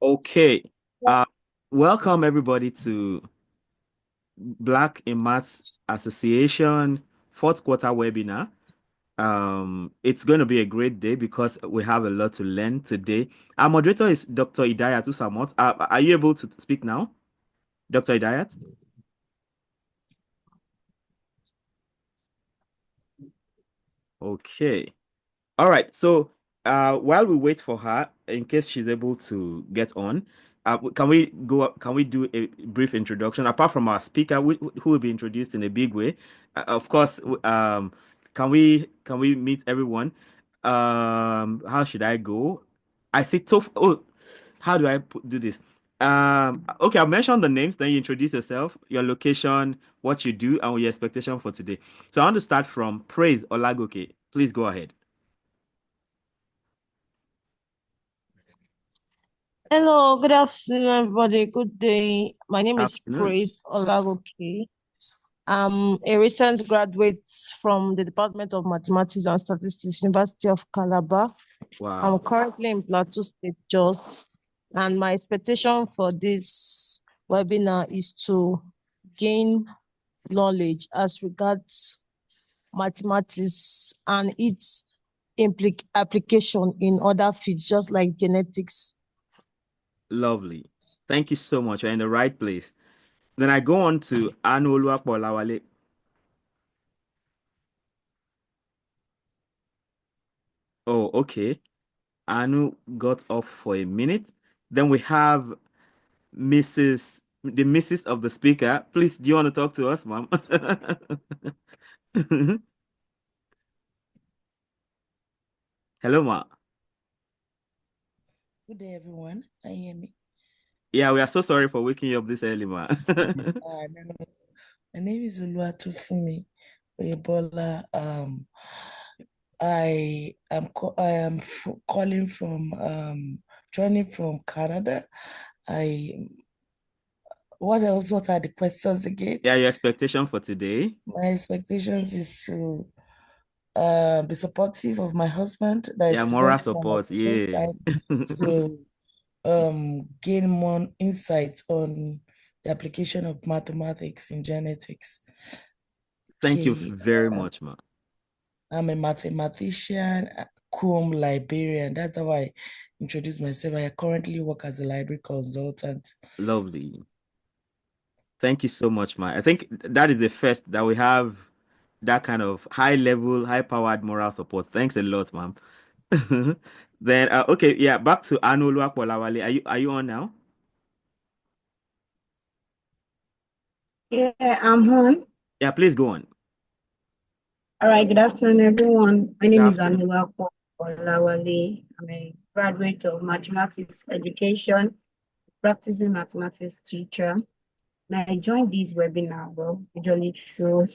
Okay. Uh, Welcome everybody to Black in Maths Association fourth quarter webinar. It's going to be a great day because we have a lot to learn today. Our moderator is Dr. Idayat Usamot. Are you able to speak now, Dr. Idayat? Okay. All right. So, while we wait for her, in case she's able to get on, can we go? Can we do a brief introduction? Apart from our speaker, who will be introduced in a big way, of course. Can we meet everyone? How should I go? I see Tof. Oh, how do I do this? Okay, I've mentioned the names. Then you introduce yourself, your location, what you do, and your expectation for today. So I want to start from Praise Olagoke. Please go ahead. Hello, good afternoon, everybody. Good day. My name is Afternoon. Praise Olagoke. I'm a recent graduate from the Department of Mathematics and Statistics, University of Calabar. I'm Wow. currently in Plateau State, Jos, and my expectation for this webinar is to gain knowledge as regards mathematics and its application in other fields, just like genetics. Lovely. Thank you so much. You're in the right place. Then I go on to Anu Oluwapolawale. Oh, okay. Anu got off for a minute. Then we have the Mrs. of the speaker. Please, do you want to talk to us, ma'am? Hello, ma. Good day, everyone. Can you hear me? Yeah, we are so sorry for waking you up this early, ma. No. My name is Oluwatufumi Oyebola. I am calling from joining from Canada. What else? What are the questions again? Yeah, your expectation for today? My expectations is to be supportive of my husband that is Yeah, moral presenting and at support. the same Yeah. time to gain more insight on the application of mathematics in genetics. Thank you Okay, very much, ma. I'm a mathematician, cum librarian. That's how I introduce myself. I currently work as a library consultant. Lovely. Thank you so much, ma. I think that is the first that we have that kind of high level, high powered moral support. Thanks a lot, ma'am. Then okay, yeah, back to Anu Oluwapolawale. Are you on now? Yeah, I'm on. Yeah, please go on. All right, good afternoon, everyone. My Good name is afternoon. Anila Olawale. I'm a graduate of mathematics education, practicing mathematics teacher. And I joined this webinar, well, usually through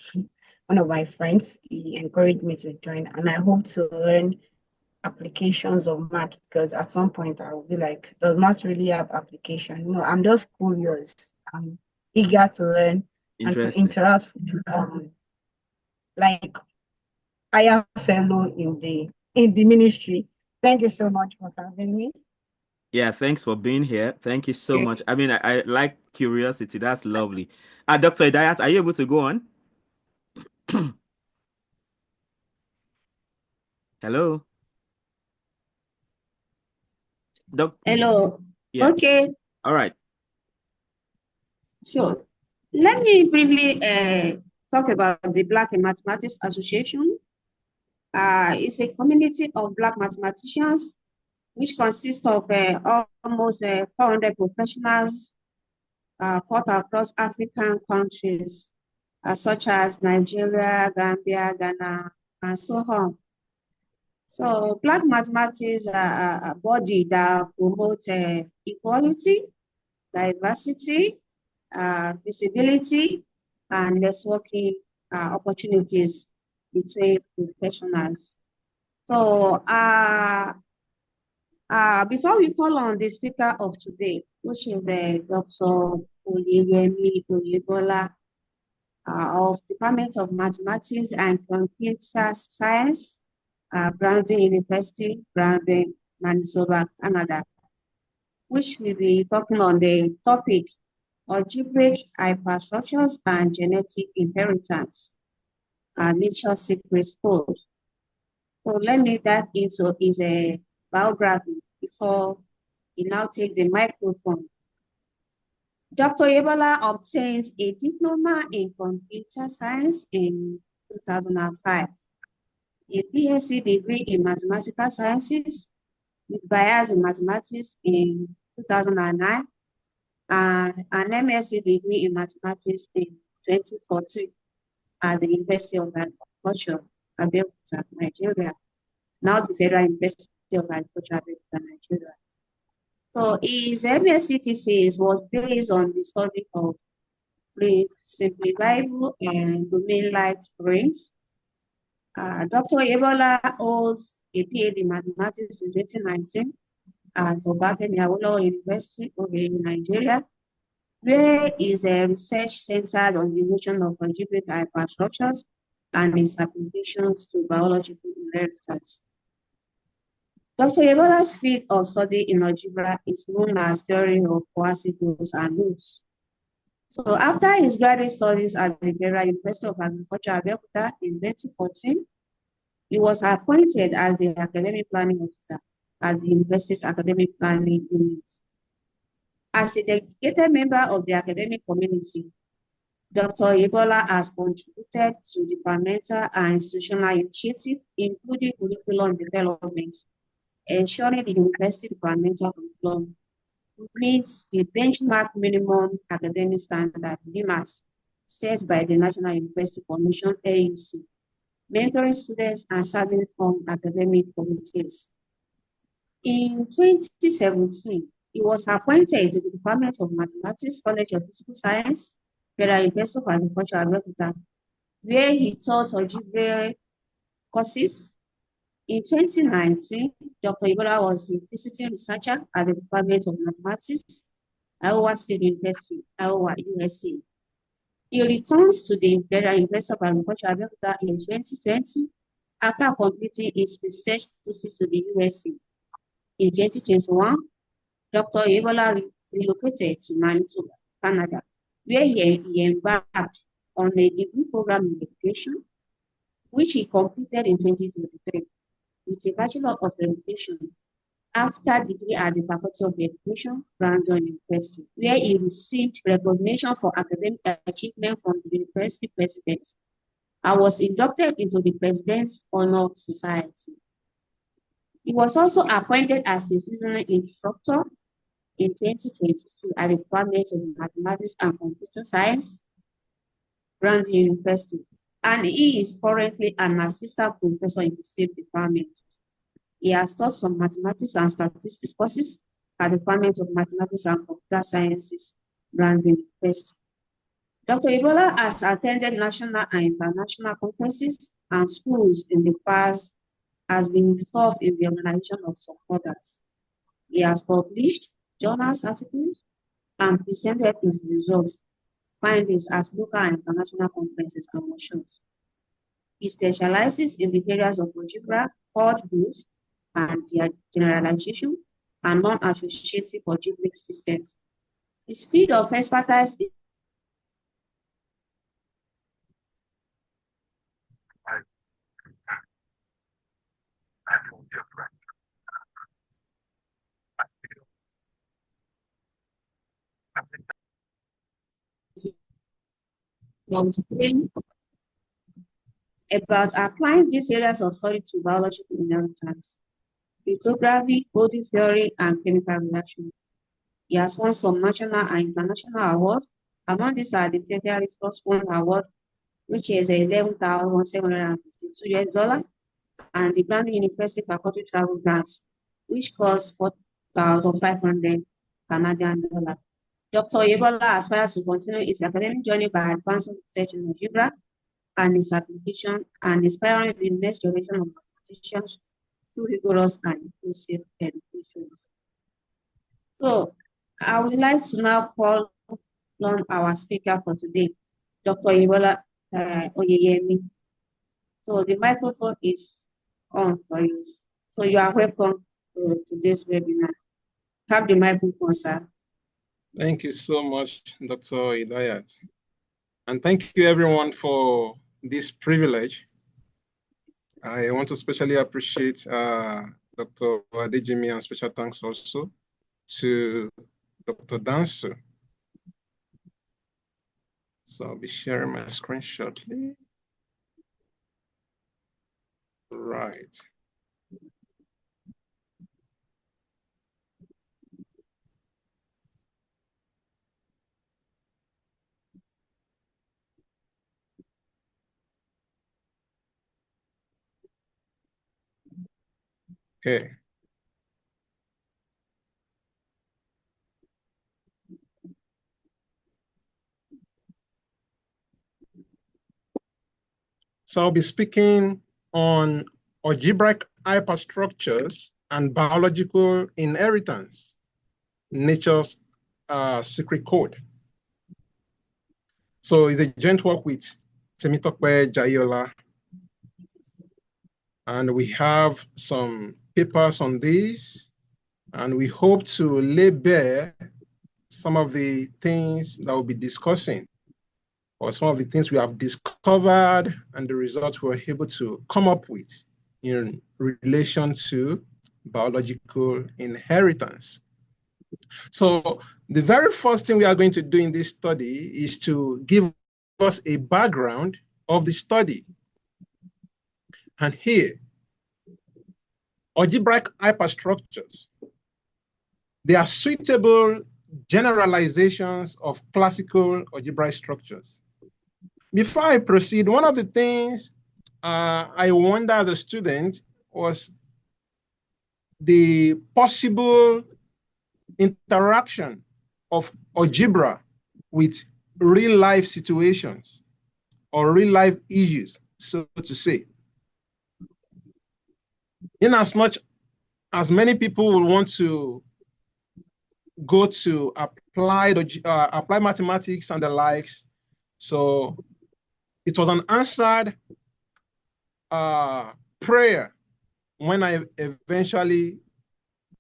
one of my friends. He encouraged me to join, and I hope to learn applications of math because at some point I will be like, does math really have application? No, I'm just curious. I'm eager to learn and to Interesting. interact with like higher fellow in the ministry. Thank you so much for having me. Yeah, thanks for being here. Thank you so much. I mean, I like curiosity. That's lovely. Dr. Idayat, are you able to go on? Hello? Doc, Hello. yeah. Okay, All right. sure. Let me briefly talk about the Black in Mathematics Association. It's a community of Black mathematicians, which consists of almost 400 professionals cut across African countries, such as Nigeria, Gambia, Ghana, and so on. So Black mathematics are a body that promotes equality, diversity, visibility, and networking opportunities between professionals. So, before we call on the speaker of today, which is Dr. Oyeyemi Oyebola of Department of Mathematics and Computer Science, Brandon University, Brandon, Manitoba, Canada. which will be talking on the topic algebraic hyperstructures and genetic inheritance, nature secrets code. So let me dive into his biography before he now take the microphone. Dr. Oyebola obtained a diploma in computer science in 2005, a BSc degree in mathematical sciences with bias in mathematics in 2009, and an MSc degree in mathematics in 2014 at the University of Agriculture, Abeokuta, Nigeria, now the Federal University of Agriculture, Abeokuta, Nigeria. So his MSc thesis was based on the study of simplifiable and domain-like rings. Dr. Oyebola holds a PhD in mathematics in 2019 at Obafemi Awolowo University of Nigeria, where is a research centered on the notion of algebraic hyperstructures and its applications to biological inheritance. Dr. Oyebola's field of study in algebra is known as theory of coercivals and loops. So after his graduate studies at the Federal University of Agriculture, Abeokuta in 2014, he was appointed as the academic planning officer at the university's academic planning unit. As a dedicated member of the academic community, Dr. Oyebola has contributed to departmental and institutional initiatives, including curriculum development, ensuring the university departmental curriculum meets the benchmark minimum academic standard (BMAS) set by the National University Commission (NUC), mentoring students and serving on academic committees. In 2017, he was appointed to the Department of Mathematics, College of Physical Science, Federal University of Agriculture, Abeokuta, where he taught algebra courses. In 2019, Dr. Oyebola was a visiting researcher at the Department of Mathematics, Iowa State University, Iowa, USA. He returns to the Federal University of Agriculture, Abeokuta in 2020 after completing his research thesis to the USA. In 2021, Dr. Oyebola relocated to Manitoba, Canada, where he embarked on a degree program in education, which he completed in 2023 with a Bachelor of Education after degree at the Faculty of Education, Brandon University, where he received recognition for academic achievement from the university president and was inducted into the President's Honor Society. He was also appointed as a seasonal instructor in 2022 at the Department of Mathematics and Computer Science, Brandon University, and he is currently an assistant professor in the same department. He has taught some mathematics and statistics courses at the Department of Mathematics and Computer Sciences, Brandon University. Dr. Oyebola has attended national and international conferences and schools in the past, has been involved in the organization of some others. He has published journals articles and presented his results, findings at local and international conferences and workshops. He specializes in the areas of algebra, chord groups, and their generalization and non-associative algebraic systems. His field of expertise is about applying these areas of study to biological inheritance, cryptography, coding theory, and chemical reaction. He has won some national and international awards. Among these are the Tertiary Sports One Award, which is $11,752, and the Brandon University Faculty Travel Grants, which costs $4,500 Canadian dollars. Dr. Oyebola aspires to continue his academic journey by advancing research in algebra and its application and inspiring the next generation of mathematicians through rigorous and inclusive education. So I would like to now call on our speaker for today, Dr. Oyebola Oyeyemi. So the microphone is on for you. So you are welcome to today's webinar. have the microphone, sir. Thank you so much, Dr. Idayat. And thank you everyone for this privilege. I want to especially appreciate Dr. Adejimi, and special thanks also to Dr. Dansu. So I'll be sharing my screen shortly. Right. Okay. So I'll be speaking on algebraic hyperstructures and biological inheritance, nature's secret code. So it's a joint work with Temitope Jayola. And we have some papers on this, and we hope to lay bare some of the things that we'll be discussing, or some of the things we have discovered and the results we're able to come up with in relation to biological inheritance. So the very first thing we are going to do in this study is to give us a background of the study. And here, algebraic hyperstructures, they are suitable generalizations of classical algebraic structures. Before I proceed, one of the things I wondered as a student was the possible interaction of algebra with real life situations or real life issues, so to say. In as much as many people will want to go to applied mathematics and the likes, so it was an answered prayer when I eventually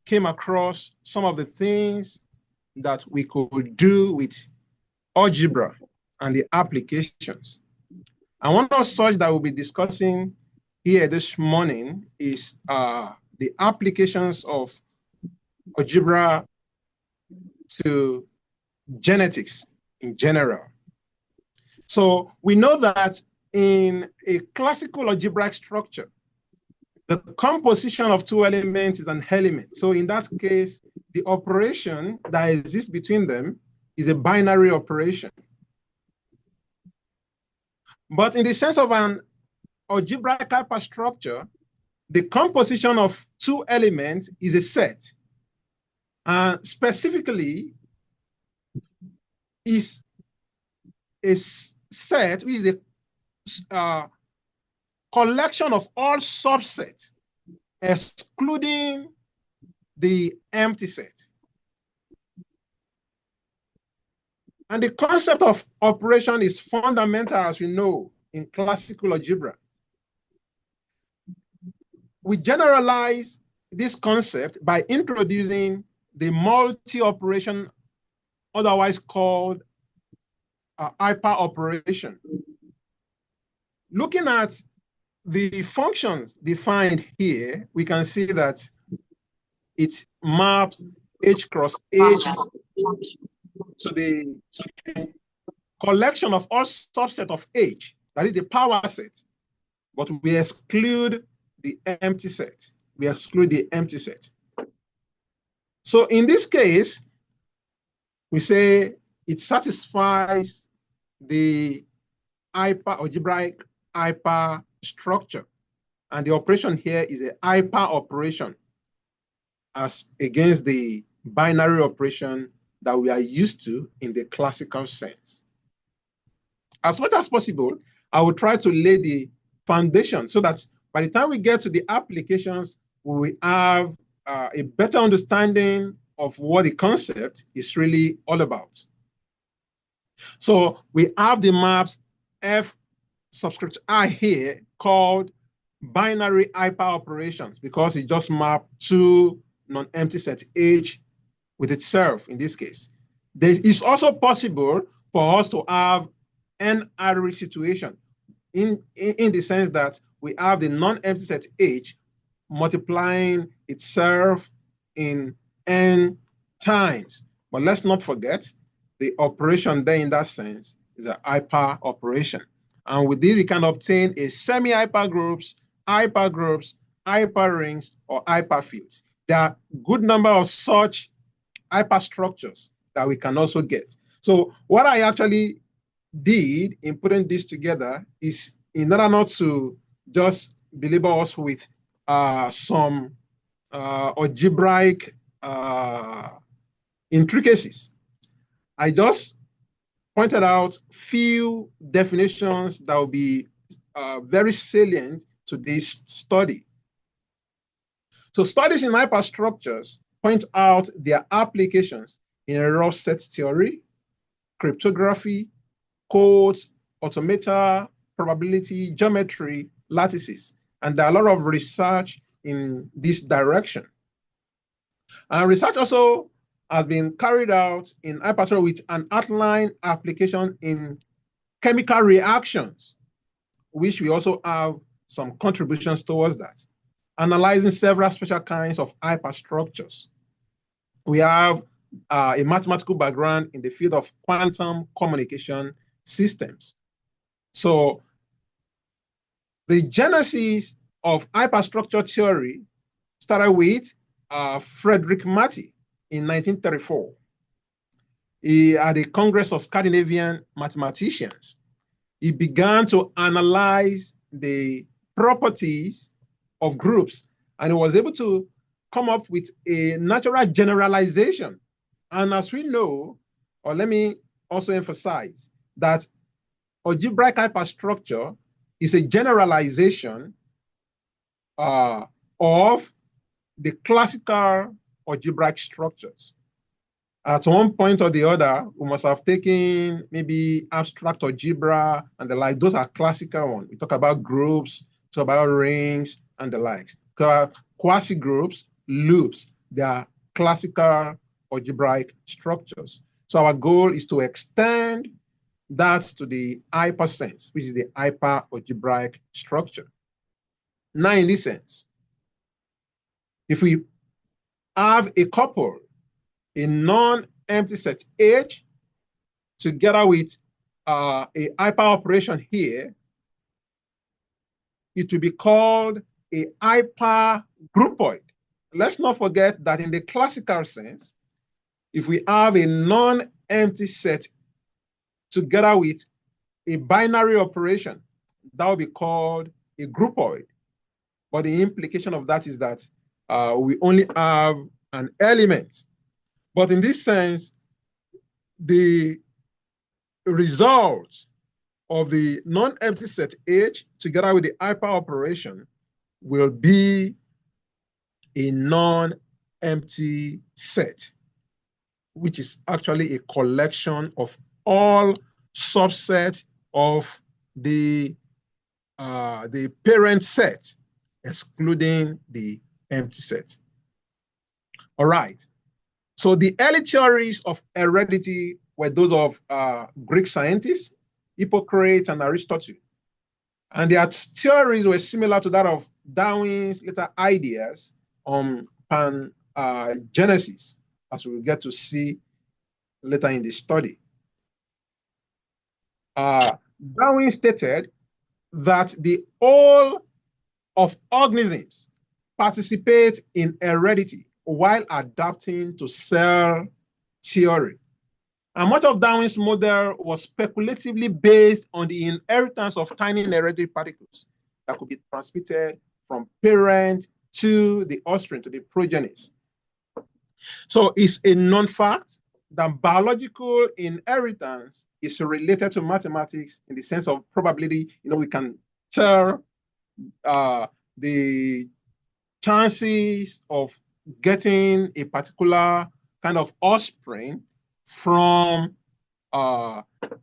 came across some of the things that we could do with algebra and the applications. And one of such that we'll be discussing here this morning is the applications of algebra to genetics in general. So we know that in a classical algebraic structure, the composition of two elements is an element. So in that case, the operation that exists between them is a binary operation. But in the sense of an algebraic hyperstructure, the composition of two elements is a set. Specifically, is a set which is a collection of all subsets, excluding the empty set. And the concept of operation is fundamental, as we know, in classical algebra. We generalize this concept by introducing the multi-operation, otherwise called hyperoperation. Looking at the functions defined here, we can see that it maps H cross H to the collection of all subset of H, that is the power set, but we exclude the empty set. We exclude the empty set. So in this case, we say it satisfies the algebraic hyperstructure. And the operation here is a hyperoperation as against the binary operation that we are used to in the classical sense. As much as possible, I will try to lay the foundation so that by the time we get to the applications, we will have a better understanding of what the concept is really all about. So we have the maps F subscript I here called binary hyperoperations because it just maps two non-empty sets H with itself in this case. It's also possible for us to have an array situation in the sense that we have the non-empty set H multiplying itself in n times. But let's not forget the operation there in that sense is a hyper operation. And with this, we can obtain a semi-hypergroups, hypergroups, hyperrings, or hyperfields. There are a good number of such hyperstructures that we can also get. So what I actually did in putting this together is, in order not to just belabor us with some algebraic intricacies, I just pointed out few definitions that will be very salient to this study. So studies in hyperstructures point out their applications in rough set theory, cryptography, codes, automata, probability, geometry, lattices, and there are a lot of research in this direction. And research also has been carried out in hyperstructure with an outline application in chemical reactions, which we also have some contributions towards that, analyzing several special kinds of hyperstructures. We have a mathematical background in the field of quantum communication systems. So the genesis of hyperstructure theory started with Frederick Marty in 1934. He had a Congress of Scandinavian mathematicians. He began to analyze the properties of groups, and he was able to come up with a natural generalization. And as we know, or let me also emphasize that algebraic hyperstructure is a generalization of the classical algebraic structures. At one point or the other, we must have taken maybe abstract algebra and the like. Those are classical ones. We talk about groups, talk about rings and the likes. Quasi-groups, loops, they are classical algebraic structures. So our goal is to extend that to the hypersense, which is the hyper-algebraic structure. Now, in this sense, if we have a couple, a non-empty set H, together with a hyper operation here, it will be called a hypergroupoid. Let's not forget that in the classical sense, if we have a non-empty set together with a binary operation, that will be called a groupoid. But the implication of that is that we only have an element. But in this sense, the result of the non-empty set H together with the hyper operation will be a non-empty set, which is actually a collection of all subsets of the parent set, excluding the empty set. All right. So the early theories of heredity were those of Greek scientists, Hippocrates and Aristotle. And their theories were similar to that of Darwin's later ideas on pangenesis, as we will get to see later in the study. Darwin stated that the whole of organisms participate in heredity while adapting to cell theory. And much of Darwin's model was speculatively based on the inheritance of tiny hereditary particles that could be transmitted from parent to the offspring, to the progenies. So it's a known fact that biological inheritance is related to mathematics in the sense of probability. You know, we can tell the chances of getting a particular kind of offspring from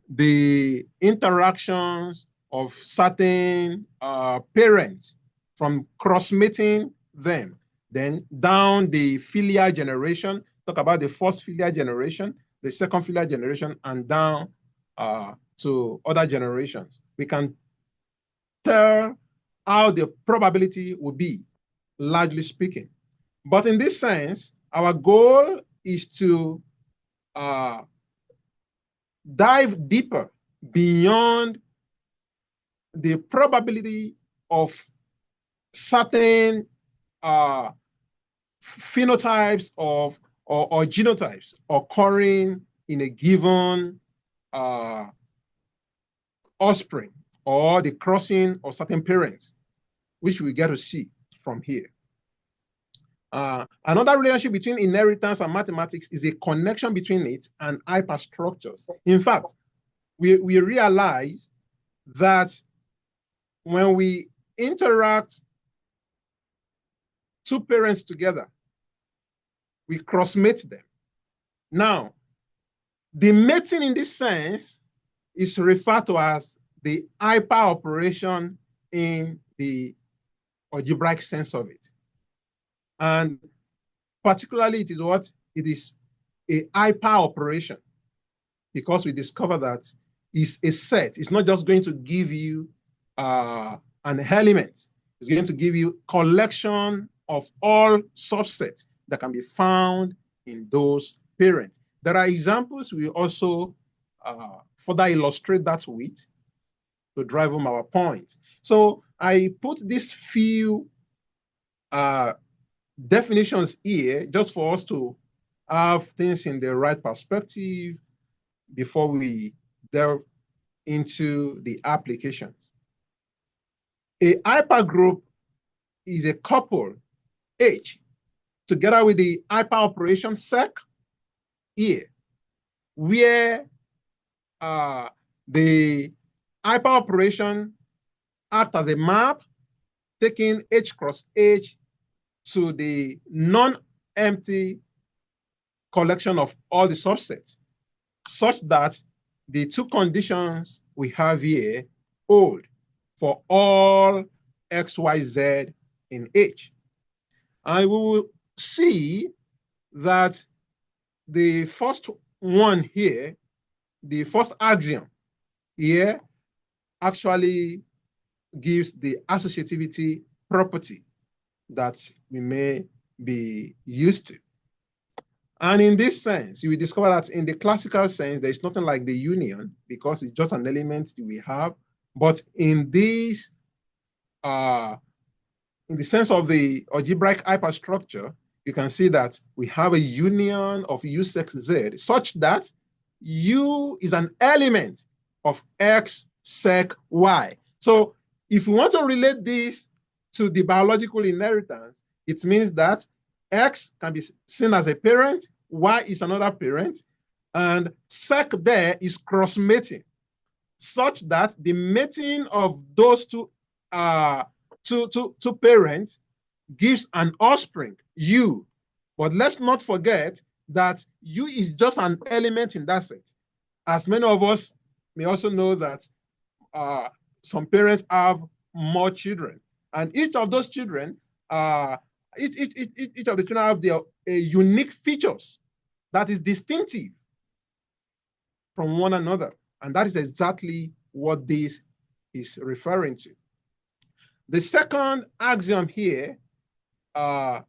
the interactions of certain parents, from cross-mating them, then down the filial generation, talk about the first filial generation, the second filial generation, and down to other generations. We can tell how the probability will be, largely speaking. But in this sense, our goal is to dive deeper beyond the probability of certain phenotypes or genotypes occurring in a given offspring, or the crossing of certain parents, which we get to see from here. Another relationship between inheritance and mathematics is a connection between it and hyperstructures. In fact, we realize that when we interact two parents together, we cross-mate them. Now, the mating in this sense is referred to as the hyper operation in the algebraic sense of it. And particularly it is a hyper operation, because we discover that it's a set. It's not just going to give you an element. It's going to give you collection of all subsets that can be found in those parents. There are examples we also further illustrate that with to drive home our point. So I put these few definitions here just for us to have things in the right perspective before we delve into the applications. A hypergroup is a couple H together with the hyper operation sec here, where the hyper operation acts as a map taking H cross H to the non-empty collection of all the subsets, such that the two conditions we have here hold for all X, Y, Z in H. And we will see that the first one here, the first axiom here, actually gives the associativity property that we may be used to. And in this sense, you will discover that in the classical sense, there's nothing like the union, because it's just an element that we have. But in this, in the sense of the algebraic hyperstructure, you can see that we have a union of U sec Z, such that U is an element of X sec Y. So if we want to relate this to the biological inheritance, it means that X can be seen as a parent, Y is another parent, and sec there is cross-mating, such that the mating of those two parents gives an offspring, U. But let's not forget that U is just an element in that set. As many of us may also know that some parents have more children, and each of those children, each of the children have their unique features that is distinctive from one another. And that is exactly what this is referring to. The second axiom here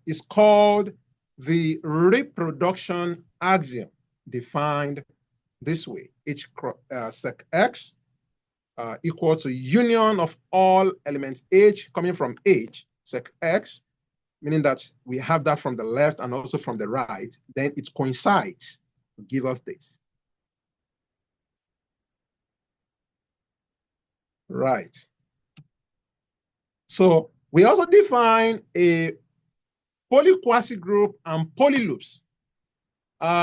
is called the reproduction axiom, defined this way: H sec X equal to union of all elements H coming from H sec X, meaning that we have that from the left and also from the right, then it coincides to give us this. Right. So we also define a polyquasi group and polyloops.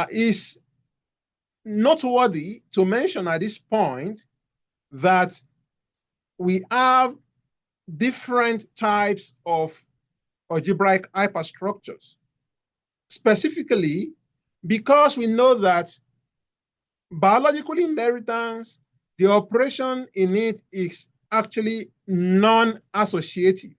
Is noteworthy to mention at this point that we have different types of algebraic hyperstructures, specifically because we know that biological inheritance, the operation in it is actually non-associative.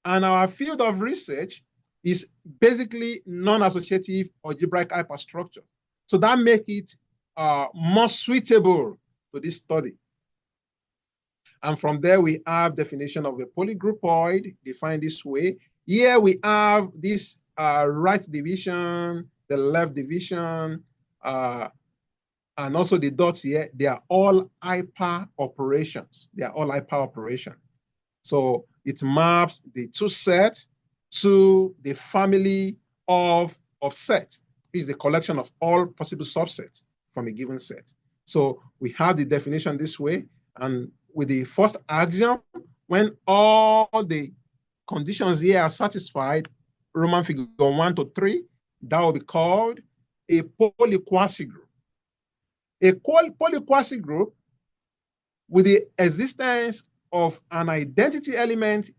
And our field of research is basically non-associative algebraic hyperstructure. So that makes it more suitable to this study. And from there, we have definition of a polygroupoid, defined this way. Here we have this right division, the left division, and also the dots here. They are all hyper operations. They are all hyper operations. So it maps the two sets to the family of sets. It's the collection of all possible subsets from a given set. So we have the definition this way, and with the first axiom, when all the conditions here are satisfied, Roman figure 1 to 3, that will be called a polyquasi group. A polyquasi group with the existence of an identity element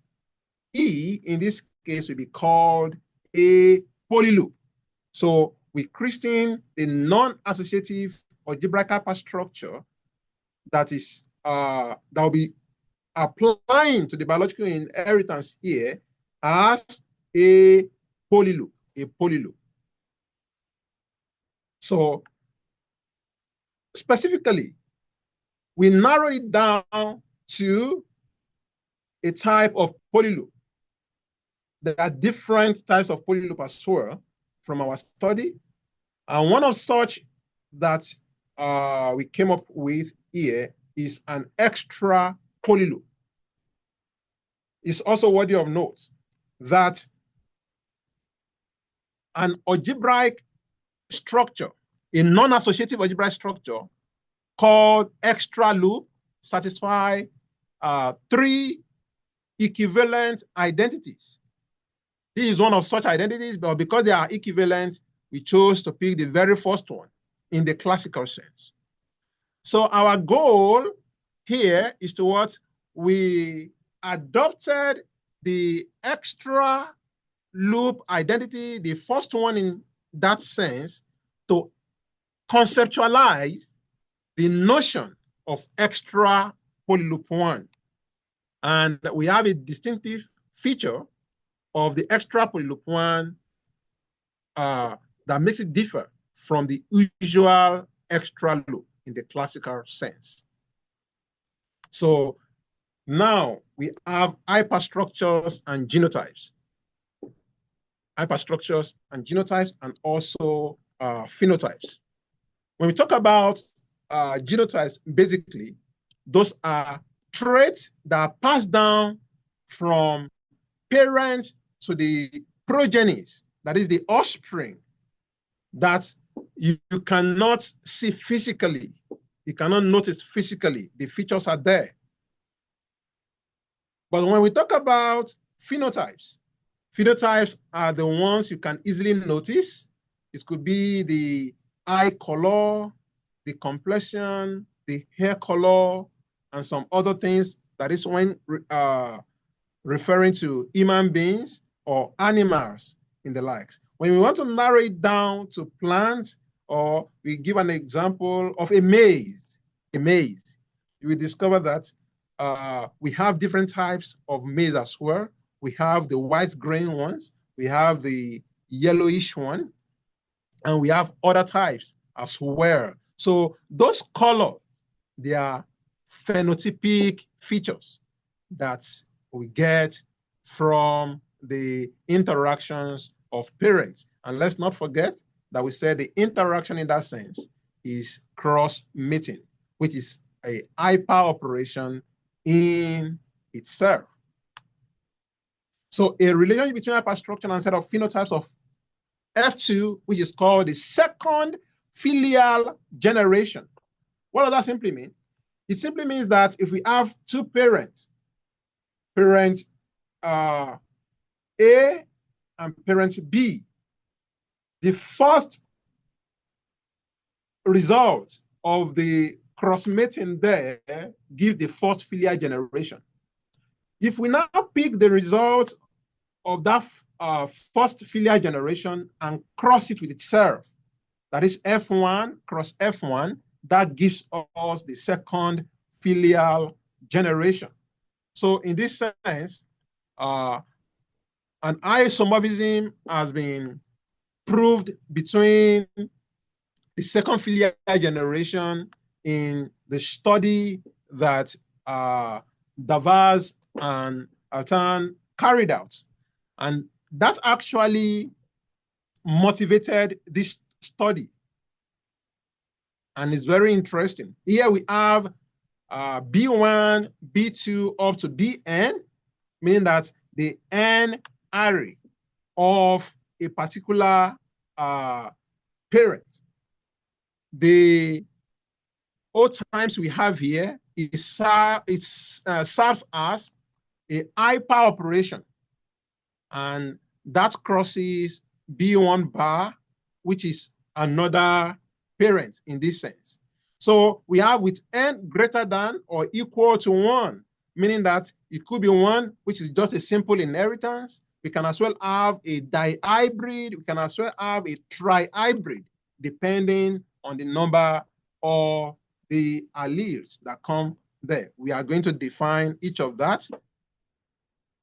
E, in this case, will be called a polyloop. So we christen the non-associative algebraic hyperstructure that is that will be applying to the biological inheritance here as a polyloop, So specifically, we narrow it down to a type of polyloop. There are different types of polyloop as well from our study. And one of such that we came up with here is an extra polyloop. It's also worthy of note that an algebraic structure, a non-associative algebraic structure called extra loop, satisfy 3 equivalent identities. This is one of such identities, but because they are equivalent, we chose to pick the very first one in the classical sense. So our goal here is to what? We adopted the extra loop identity, the first one in that sense, to conceptualize the notion of extra polyloop 1. And we have a distinctive feature of the extra polyloop 1 that makes it differ from the usual extra loop in the classical sense. So now we have hyperstructures and genotypes. Hyperstructures and genotypes, and also phenotypes. When we talk about genotypes, basically, those are traits that are passed down from parents to the progenies, that is the offspring, that you cannot see physically. You cannot notice physically. The features are there. But when we talk about phenotypes, phenotypes are the ones you can easily notice. It could be the eye color, the complexion, the hair color, and some other things. That is when referring to human beings or animals in the likes. When we want to narrow it down to plants, or we give an example of a maize, you will discover that we have different types of maize as well. We have the white grain ones, we have the yellowish one, and we have other types as well. So those colors, they are phenotypic features that we get from the interactions of parents. And let's not forget that we said the interaction in that sense is cross-mating, which is a hyper operation in itself. So a relationship between hyperstructure and set of phenotypes of F2, which is called the second filial generation. What does that simply mean? It simply means that if we have two parents, parent A and parent B, the first result of the cross-mating there gives the first filial generation. If we now pick the result of that first filial generation and cross it with itself, that is F1 cross F1, that gives us the second filial generation. So in this sense, an isomorphism has been proved between the second filial generation in the study that Davaz and Altan carried out. And that actually motivated this study. And it's very interesting. Here we have B1, B2 up to Bn, meaning that the n array of a particular parent. The O times we have here serves as a hyper operation, and that crosses B1 bar, which is another parent in this sense. So we have with n greater than or equal to 1, meaning that it could be 1, which is just a simple inheritance. We can as well have a dihybrid. We can as well have a trihybrid, depending on the number of the alleles that come there. We are going to define each of that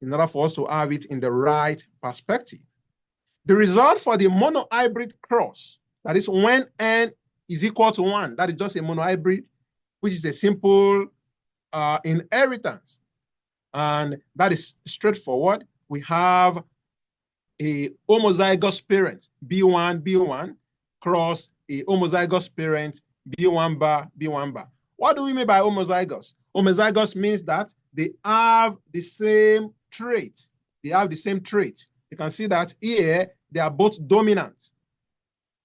in order for us to have it in the right perspective. The result for the monohybrid cross, that is when n is equal to 1, that is just a monohybrid, which is a simple inheritance. And that is straightforward. We have a homozygous parent, B1, B1, cross a homozygous parent, B1 bar, B1 bar. What do we mean by homozygous? Homozygous means that they have the same trait. They have the same trait. You can see that here, they are both dominant.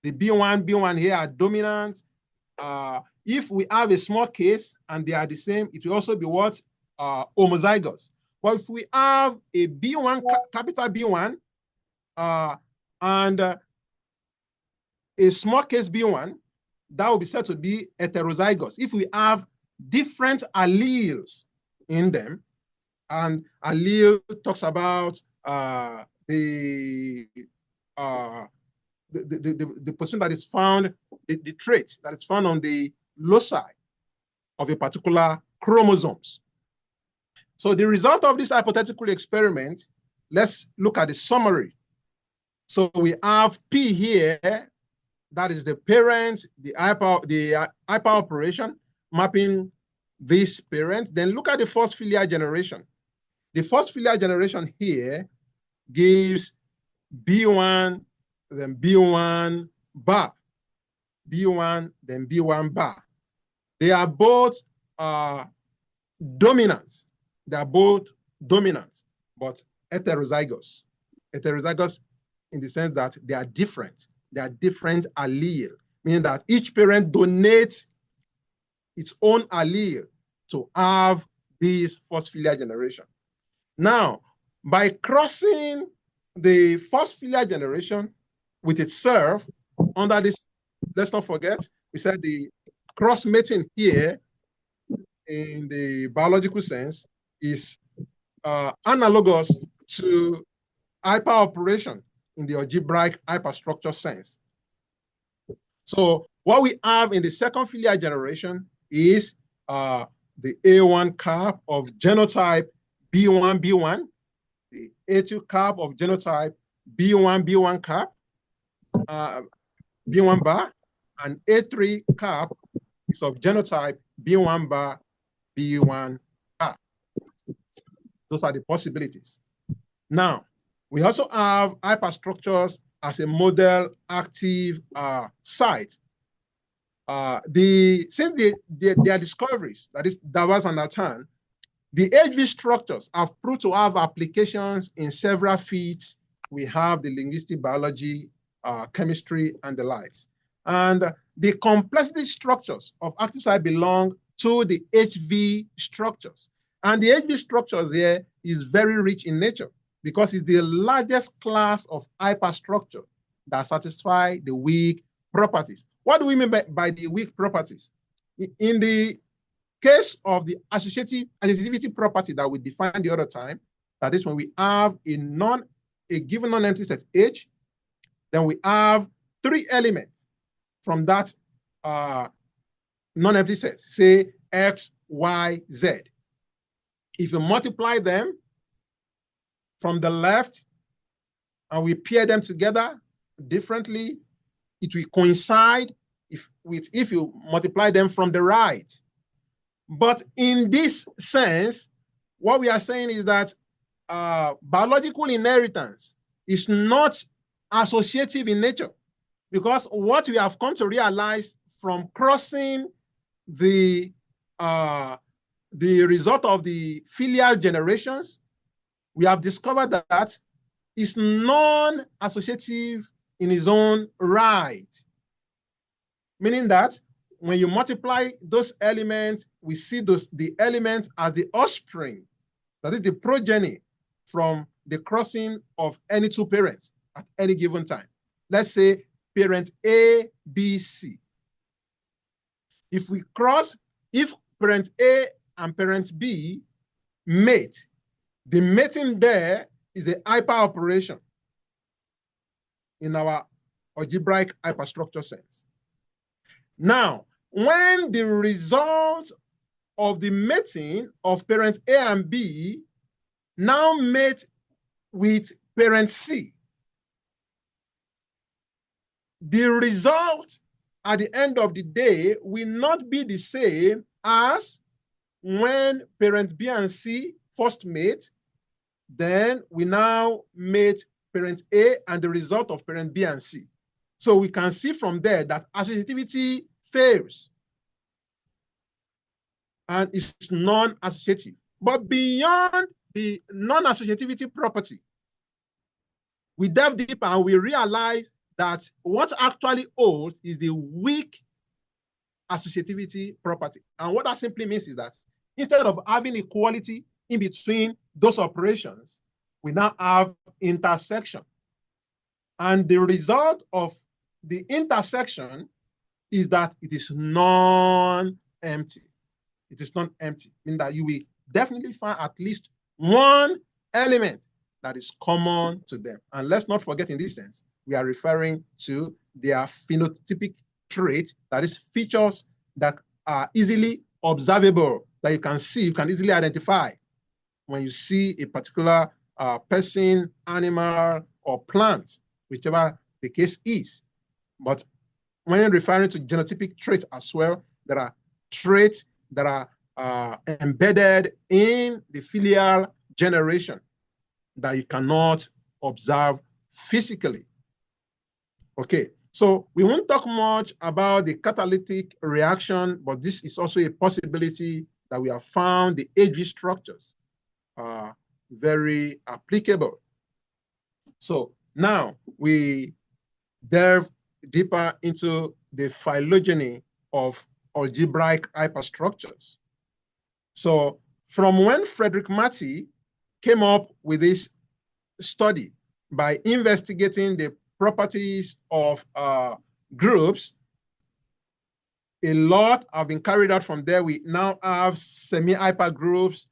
The B1, B1 here are dominant. If we have a small case and they are the same, it will also be what? Homozygous. But if we have a B1, capital B1, and a small case B1, that will be said to be heterozygous. If we have different alleles in them, and allele talks about the position that is found, the trait that is found on the loci of a particular chromosomes. So the result of this hypothetical experiment, let's look at the summary. So we have P here, that is the parent, the hyper operation, mapping this parent. Then look at the first filial generation. The first filial generation here gives B1, then B1 bar, B1, then B1 bar. They are both dominant. They are both dominant, but heterozygous. Heterozygous in the sense that they are different. They are different allele, meaning that each parent donates its own allele to have this first filial generation. Now, by crossing the first filial generation with itself under this, let's not forget, we said the cross-mating here in the biological sense is analogous to hyperoperation in the algebraic hyperstructure sense. So what we have in the second filial generation is the A1 cap of genotype B1, B1, the A2 cap of genotype B1, B1 cap, B1 bar, and A3 cap is of genotype B1 bar, B1 bar. Those are the possibilities. Now, we also have hyperstructures as a model active site. Since their discoveries, that is Davaz and Altan, the HV structures have proved to have applications in several fields. We have the linguistic biology, chemistry, and the likes. And the complexity structures of active site belong to the HV structures. And the HV structures here is very rich in nature because it's the largest class of hyperstructure that satisfy the weak properties. What do we mean by the weak properties? In the case of the associative additivity property that we defined the other time, that is when we have a given non-empty set H, then we have 3 elements from that non-empty set, say X, Y, Z. If you multiply them from the left and we pair them together differently, it will coincide if you multiply them from the right. But in this sense, what we are saying is that biological inheritance is not associative in nature, because what we have come to realize from crossing the result of the filial generations, we have discovered that it's non-associative in its own right. Meaning that when you multiply those elements, we see the elements as the offspring, that is the progeny from the crossing of any two parents at any given time. Let's say parent A, B, C. If parent A and parent B mate, the mating there is a hyper operation in our algebraic hyperstructure sense. Now, when the result of the mating of parent A and B now mate with parent C, the result at the end of the day will not be the same as when parent B and C first mate, then we now mate parent A and the result of parent B and C. So we can see from there that associativity fails and is non-associative. But beyond the non-associativity property, we delve deeper and we realize that what actually holds is the weak associativity property. And what that simply means is that instead of having equality in between those operations, we now have intersection. And the result of the intersection is that it is non-empty. It is non-empty, meaning that you will definitely find at least one element that is common to them. And let's not forget, in this sense, we are referring to their phenotypic trait, that is features that are easily observable, that you can see, you can easily identify when you see a particular person, animal, or plant, whichever the case is. But when referring to genotypic traits as well, there are traits that are embedded in the filial generation that you cannot observe physically. Okay, so we won't talk much about the catalytic reaction, but this is also a possibility that we have found the age structures are very applicable. So now we delve deeper into the phylogeny of algebraic hyperstructures. So from when Frederick Marty came up with this study by investigating the properties of groups, a lot have been carried out from there. We now have semi-hyper groups,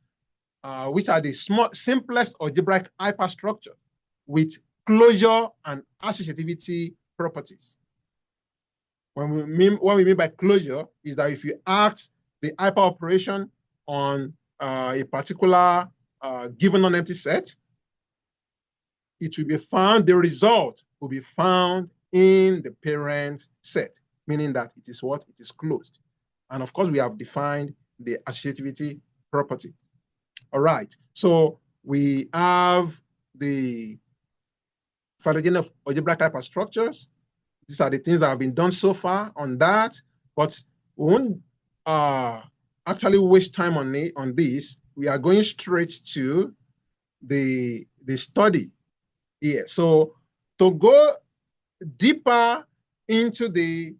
which are the simplest algebraic hyperstructure with closure and associativity properties. What we mean by closure is that if you act the hyper operation on a particular given non-empty set, it will be found, the result will be found in the parent set, meaning that it is what? It is closed. And of course, we have defined the associativity property. All right, so we have the phylogeny of algebraic hyperstructures. These are the things that have been done so far on that, but we won't actually waste time on this. We are going straight to the study here. So to go deeper into the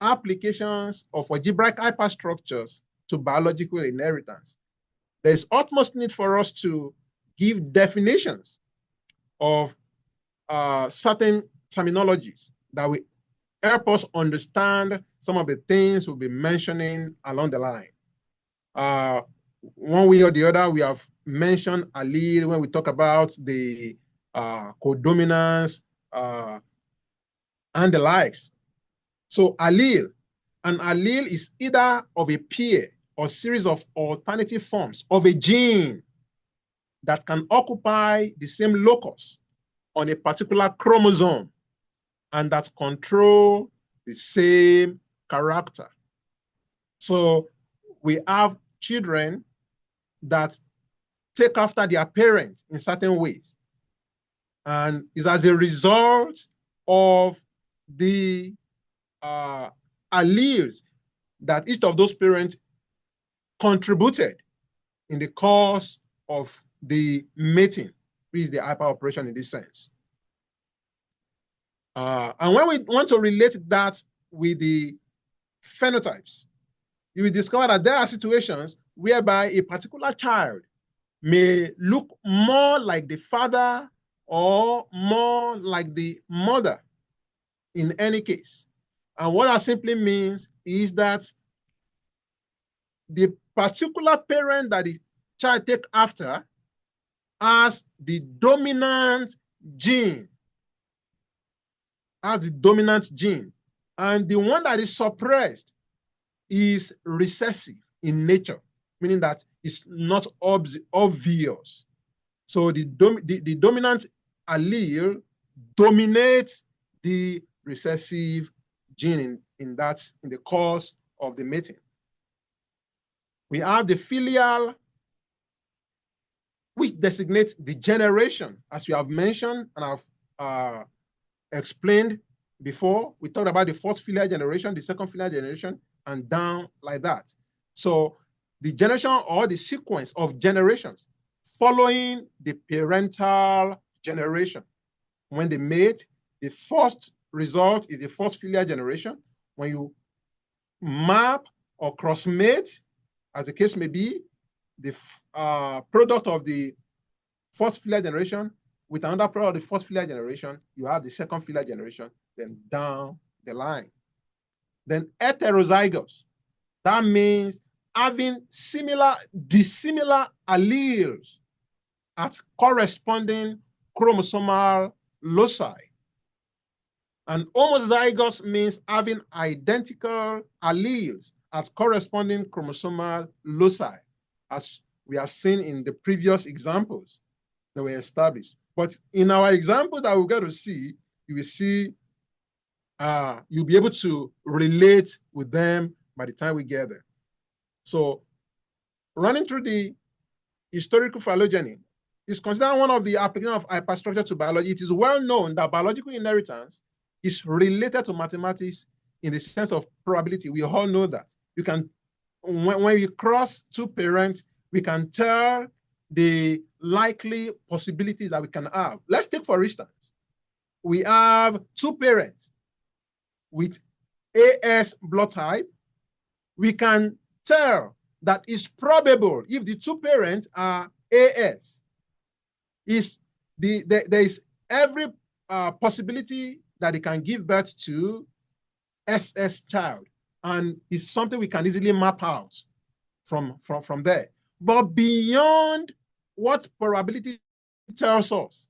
applications of algebraic hyperstructures to biological inheritance, there's utmost need for us to give definitions of certain terminologies that will help us understand some of the things we'll be mentioning along the line. One way or the other, we have mentioned allele when we talk about the codominance and the likes. So allele, an allele is either of a pair or series of alternative forms of a gene that can occupy the same locus on a particular chromosome and that control the same character. So we have children that take after their parents in certain ways. And it's as a result of the alleles that each of those parents contributed in the course of the mating, which is the hyperoperation in this sense. And when we want to relate that with the phenotypes, you will discover that there are situations whereby a particular child may look more like the father or more like the mother in any case. And what that simply means is that the particular parent that the child takes after has the dominant gene, and the one that is suppressed is recessive in nature, meaning that it's not obvious. So the dominant allele dominates the recessive gene in the course of the mating. We have the filial, which designates the generation, as we have mentioned and I've explained before. We talked about the first filial generation, the second filial generation, and down like that. So the generation or the sequence of generations following the parental generation. When they mate, the first result is the first filial generation. When you map or cross-mate, as the case may be, the product of the first filial generation with another product of the first filial generation, you have the second filial generation, then down the line. Then heterozygous, that means having dissimilar alleles at corresponding chromosomal loci. And homozygous means having identical alleles at corresponding chromosomal loci, as we have seen in the previous examples that were established. But in our example that we're going to see, you will see, you'll be able to relate with them by the time we get there. So running through the historical phylogeny is considered one of the applications of hyperstructure to biology. It is well known that biological inheritance is related to mathematics in the sense of probability. We all know that. You can, when you cross two parents, we can tell the likely possibilities that we can have. Let's take, for instance, we have two parents with AS blood type. We can tell that it's probable if the two parents are AS, there is every possibility that they can give birth to SS child, and it's something we can easily map out from there. But beyond what probability tells us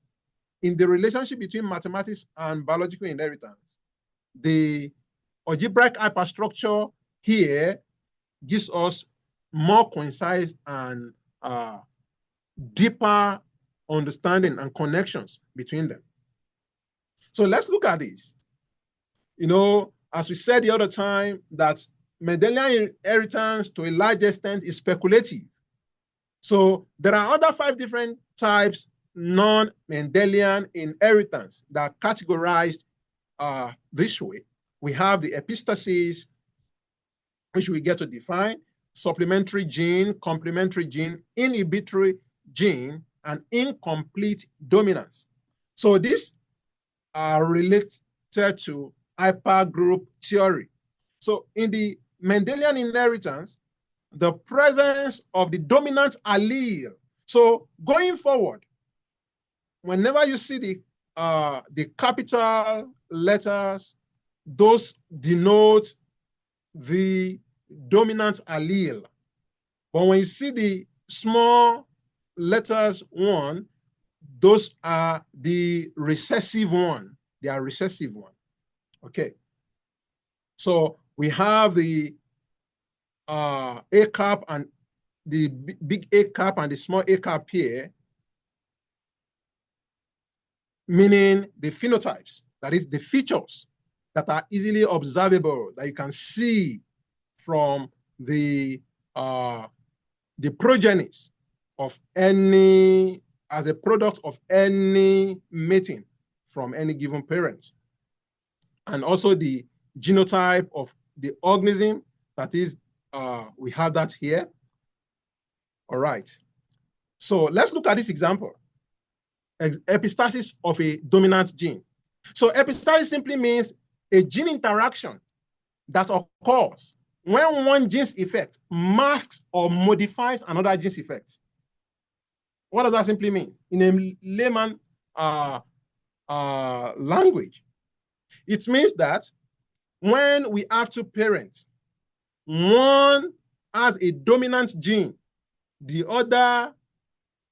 in the relationship between mathematics and biological inheritance, the algebraic hyperstructure here gives us more concise and deeper understanding and connections between them. So let's look at this. You know, as we said the other time, that Mendelian inheritance to a large extent is speculative. So there are other 5 different types non-Mendelian inheritance that are categorized this way. We have the epistasis, which we get to define, supplementary gene, complementary gene, inhibitory gene, and incomplete dominance. So these are related to hypergroup theory. So in the Mendelian inheritance, the presence of the dominant allele. So going forward, whenever you see the capital letters, those denote the dominant allele. But when you see the small letters 1, those are the recessive one. They are recessive one. Okay. So we have the A cap and the big A cap and the small A cap here, meaning the phenotypes, that is the features that are easily observable, that you can see from the progenies of any, as a product of any mating from any given parent. And also the genotype of the organism, that is, we have that here. All right. So let's look at this example. Epistasis of a dominant gene. So epistasis simply means a gene interaction that occurs when one gene's effect masks or modifies another gene's effect. What does that simply mean? In a layman language, it means that when we have two parents, one has a dominant gene, the other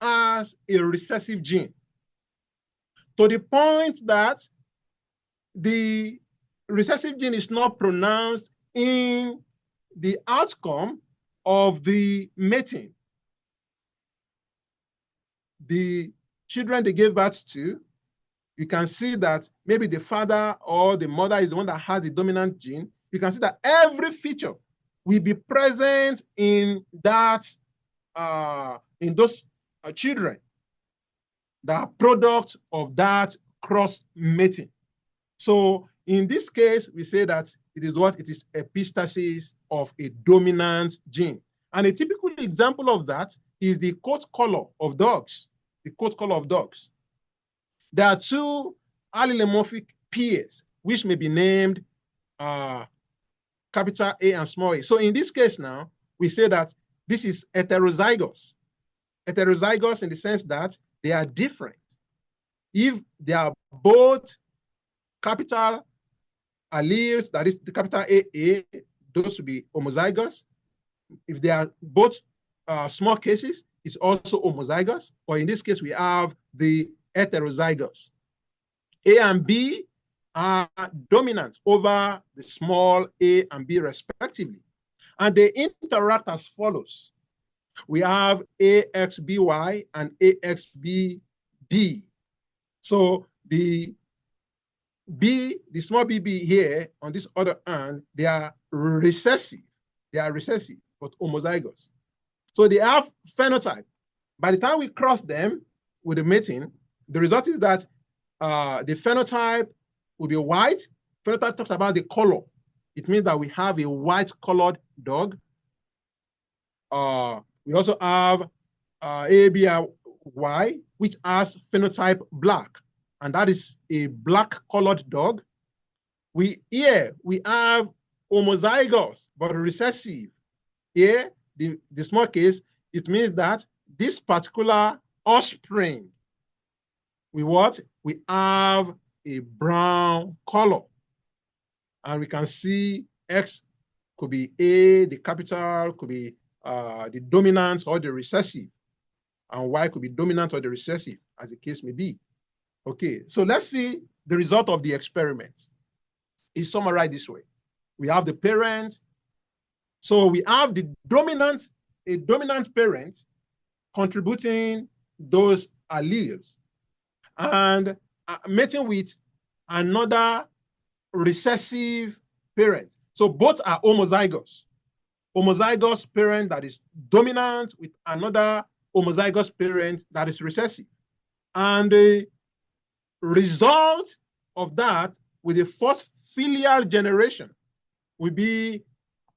has a recessive gene, to the point that the recessive gene is not pronounced in the outcome of the mating. The children they gave birth to, you can see that maybe the father or the mother is the one that has the dominant gene. You can see that every feature will be present in that, in those children that are product of that cross mating. So in this case, we say that it is what? It is epistasis of a dominant gene. And a typical example of that is the coat color of dogs. The coat color of dogs. There are two allelomorphic pairs, which may be named capital A and small a. So in this case now, we say that this is heterozygous. Heterozygous in the sense that they are different. If they are both capital alleles, that is the capital AA, those will be homozygous. If they are both small cases, it's also homozygous. Or in this case, we have the heterozygous. A and B are dominant over the small a and b respectively. And they interact as follows. We have AXBY and AXBB. So the small bb here on this other hand, they are recessive. They are recessive, but homozygous. So they have phenotype. By the time we cross them with the mating, the result is that the phenotype will be white. Phenotype talks about the color. It means that we have a white-colored dog. We also have ABY, which has phenotype black, and that is a black-colored dog. Here we have homozygous but recessive. Here, the small case, it means that this particular offspring, we have a brown color. And we can see X could be A, the capital, could be the dominant or the recessive, and Y could be dominant or the recessive, as the case may be. Okay, so let's see the result of the experiment. It's summarized this way. We have the parent. So we have a dominant parent contributing those alleles and mating with another recessive parent. So both are homozygous. Homozygous parent that is dominant with another homozygous parent that is recessive. And the result of that with the first filial generation will be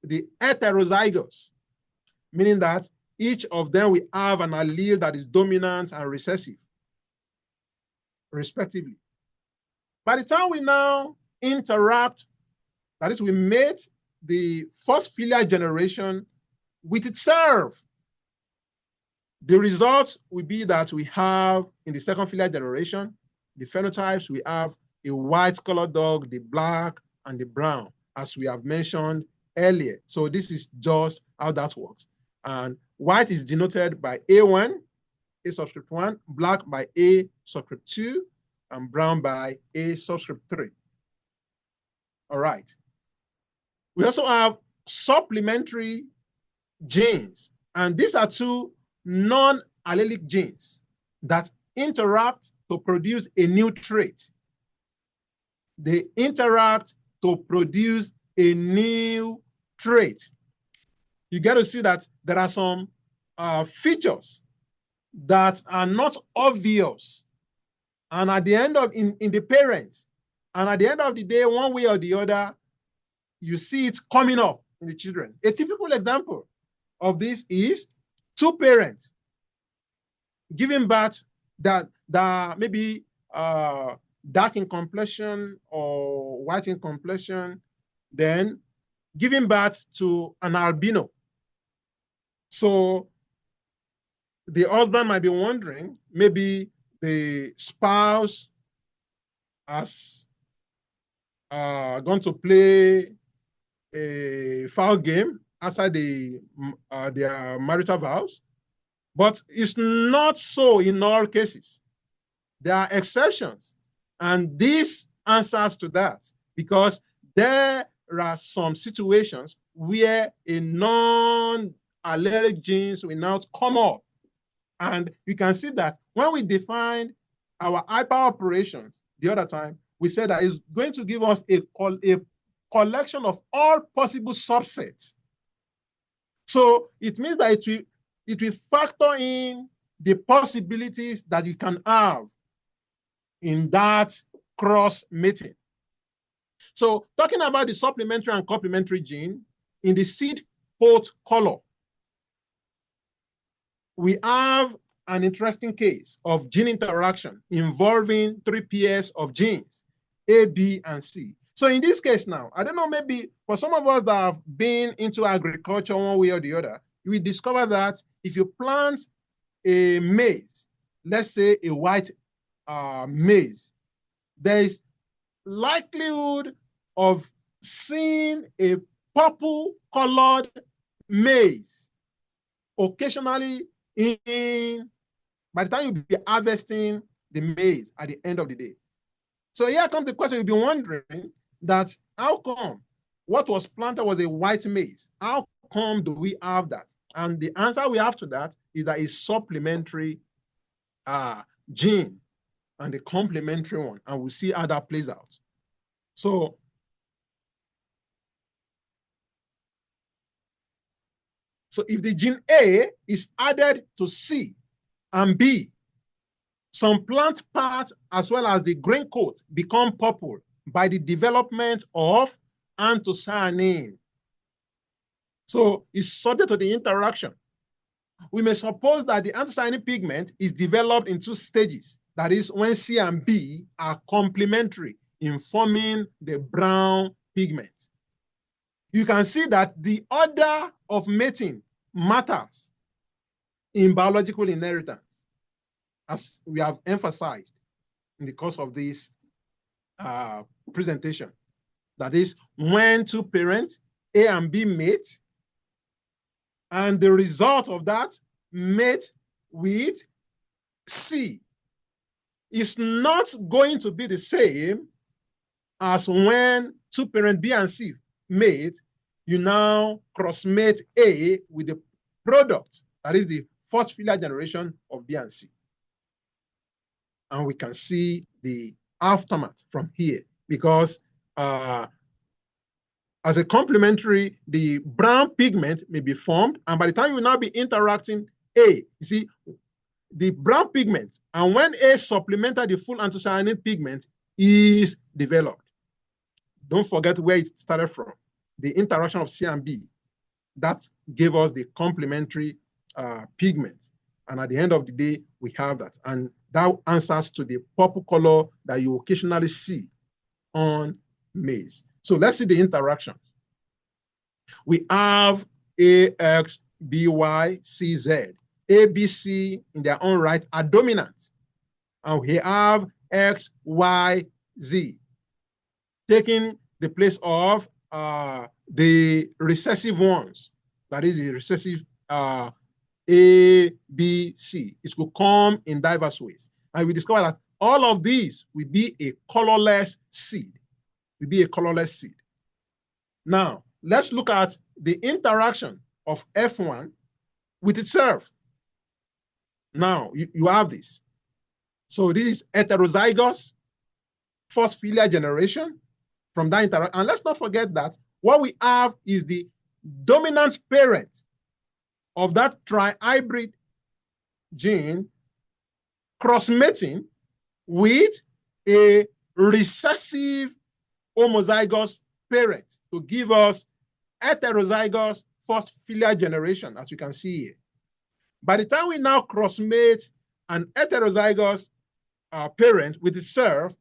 the heterozygous, meaning that each of them will have an allele that is dominant and recessive, respectively. By the time we now interact, that is, we mate the first filial generation with itself, the result will be that we have in the second filial generation, the phenotypes, we have a white-colored dog, the black, and the brown, as we have mentioned earlier. So this is just how that works. And white is denoted by A1, A subscript 1, black by A subscript 2, and brown by A subscript 3. All right. We also have supplementary genes, and these are two non-allelic genes that interact to produce a new trait. They interact to produce a new trait. You get to see that there are some features that are not obvious. And at the end of, in the parents, and at the end of the day, one way or the other, you see it coming up in the children. A typical example of this is two parents giving birth that maybe dark in complexion or white in complexion, then giving birth to an albino. So the husband might be wondering, maybe the spouse has gone to play a foul game outside their marital vows, but it's not so in all cases. There are exceptions, and this answers to that, because there are some situations where a non-allelic genes will not come up. And you can see that when we defined our hyper operations the other time, we said that it's going to give us a collection of all possible subsets. So it means that it will factor in the possibilities that you can have in that cross-mating. So talking about the supplementary and complementary gene, in the seed pod color, we have an interesting case of gene interaction involving 3 pairs of genes, A, B, and C. So in this case now, I don't know, maybe for some of us that have been into agriculture one way or the other, we discover that if you plant a maize, let's say a white maize, there is likelihood of seeing a purple colored maize occasionally by the time you'll be harvesting the maize at the end of the day. So here comes the question, you'll be wondering that how come what was planted was a white maize? How come do we have that? And the answer we have to that is that it's supplementary gene and the complementary one, and we'll see how that plays out. So if the gene A is added to C and B, some plant parts as well as the grain coat become purple by the development of anthocyanin. So it's subject to the interaction. We may suppose that the anthocyanin pigment is developed in 2 stages. That is, when C and B are complementary in forming the brown pigment. You can see that the order of mating matters in biological inheritance, as we have emphasized in the course of this presentation. That is, when 2 parents, A and B, mate, and the result of that mate with C is not going to be the same as when 2 parents B and C mate, you now crossmate A with the product, that is the first filial generation of B and C. And we can see the aftermath from here, because as a complementary, the brown pigment may be formed, and by the time you will now be interacting A, you see, the brown pigment, and when A supplemented the full anthocyanin pigment is developed. Don't forget where it started from, the interaction of C and B. That gave us the complementary pigment. And at the end of the day, we have that. And that answers to the purple color that you occasionally see on maize. So let's see the interaction. We have AX, BY, CZ. A, B, C in their own right are dominant. And we have X, Y, Z, taking the place of the recessive ones. That is the recessive A, B, C. It could come in diverse ways. And we discover that all of these will be a colorless seed. Will be a colorless seed. Now, let's look at the interaction of F1 with itself. Now, you have this. So this is heterozygous first filial generation from that interaction. And let's not forget that what we have is the dominant parent of that trihybrid gene cross-mating with a recessive homozygous parent to give us heterozygous first filial generation, as you can see here. By the time we now cross-mate an heterozygous parent with itself,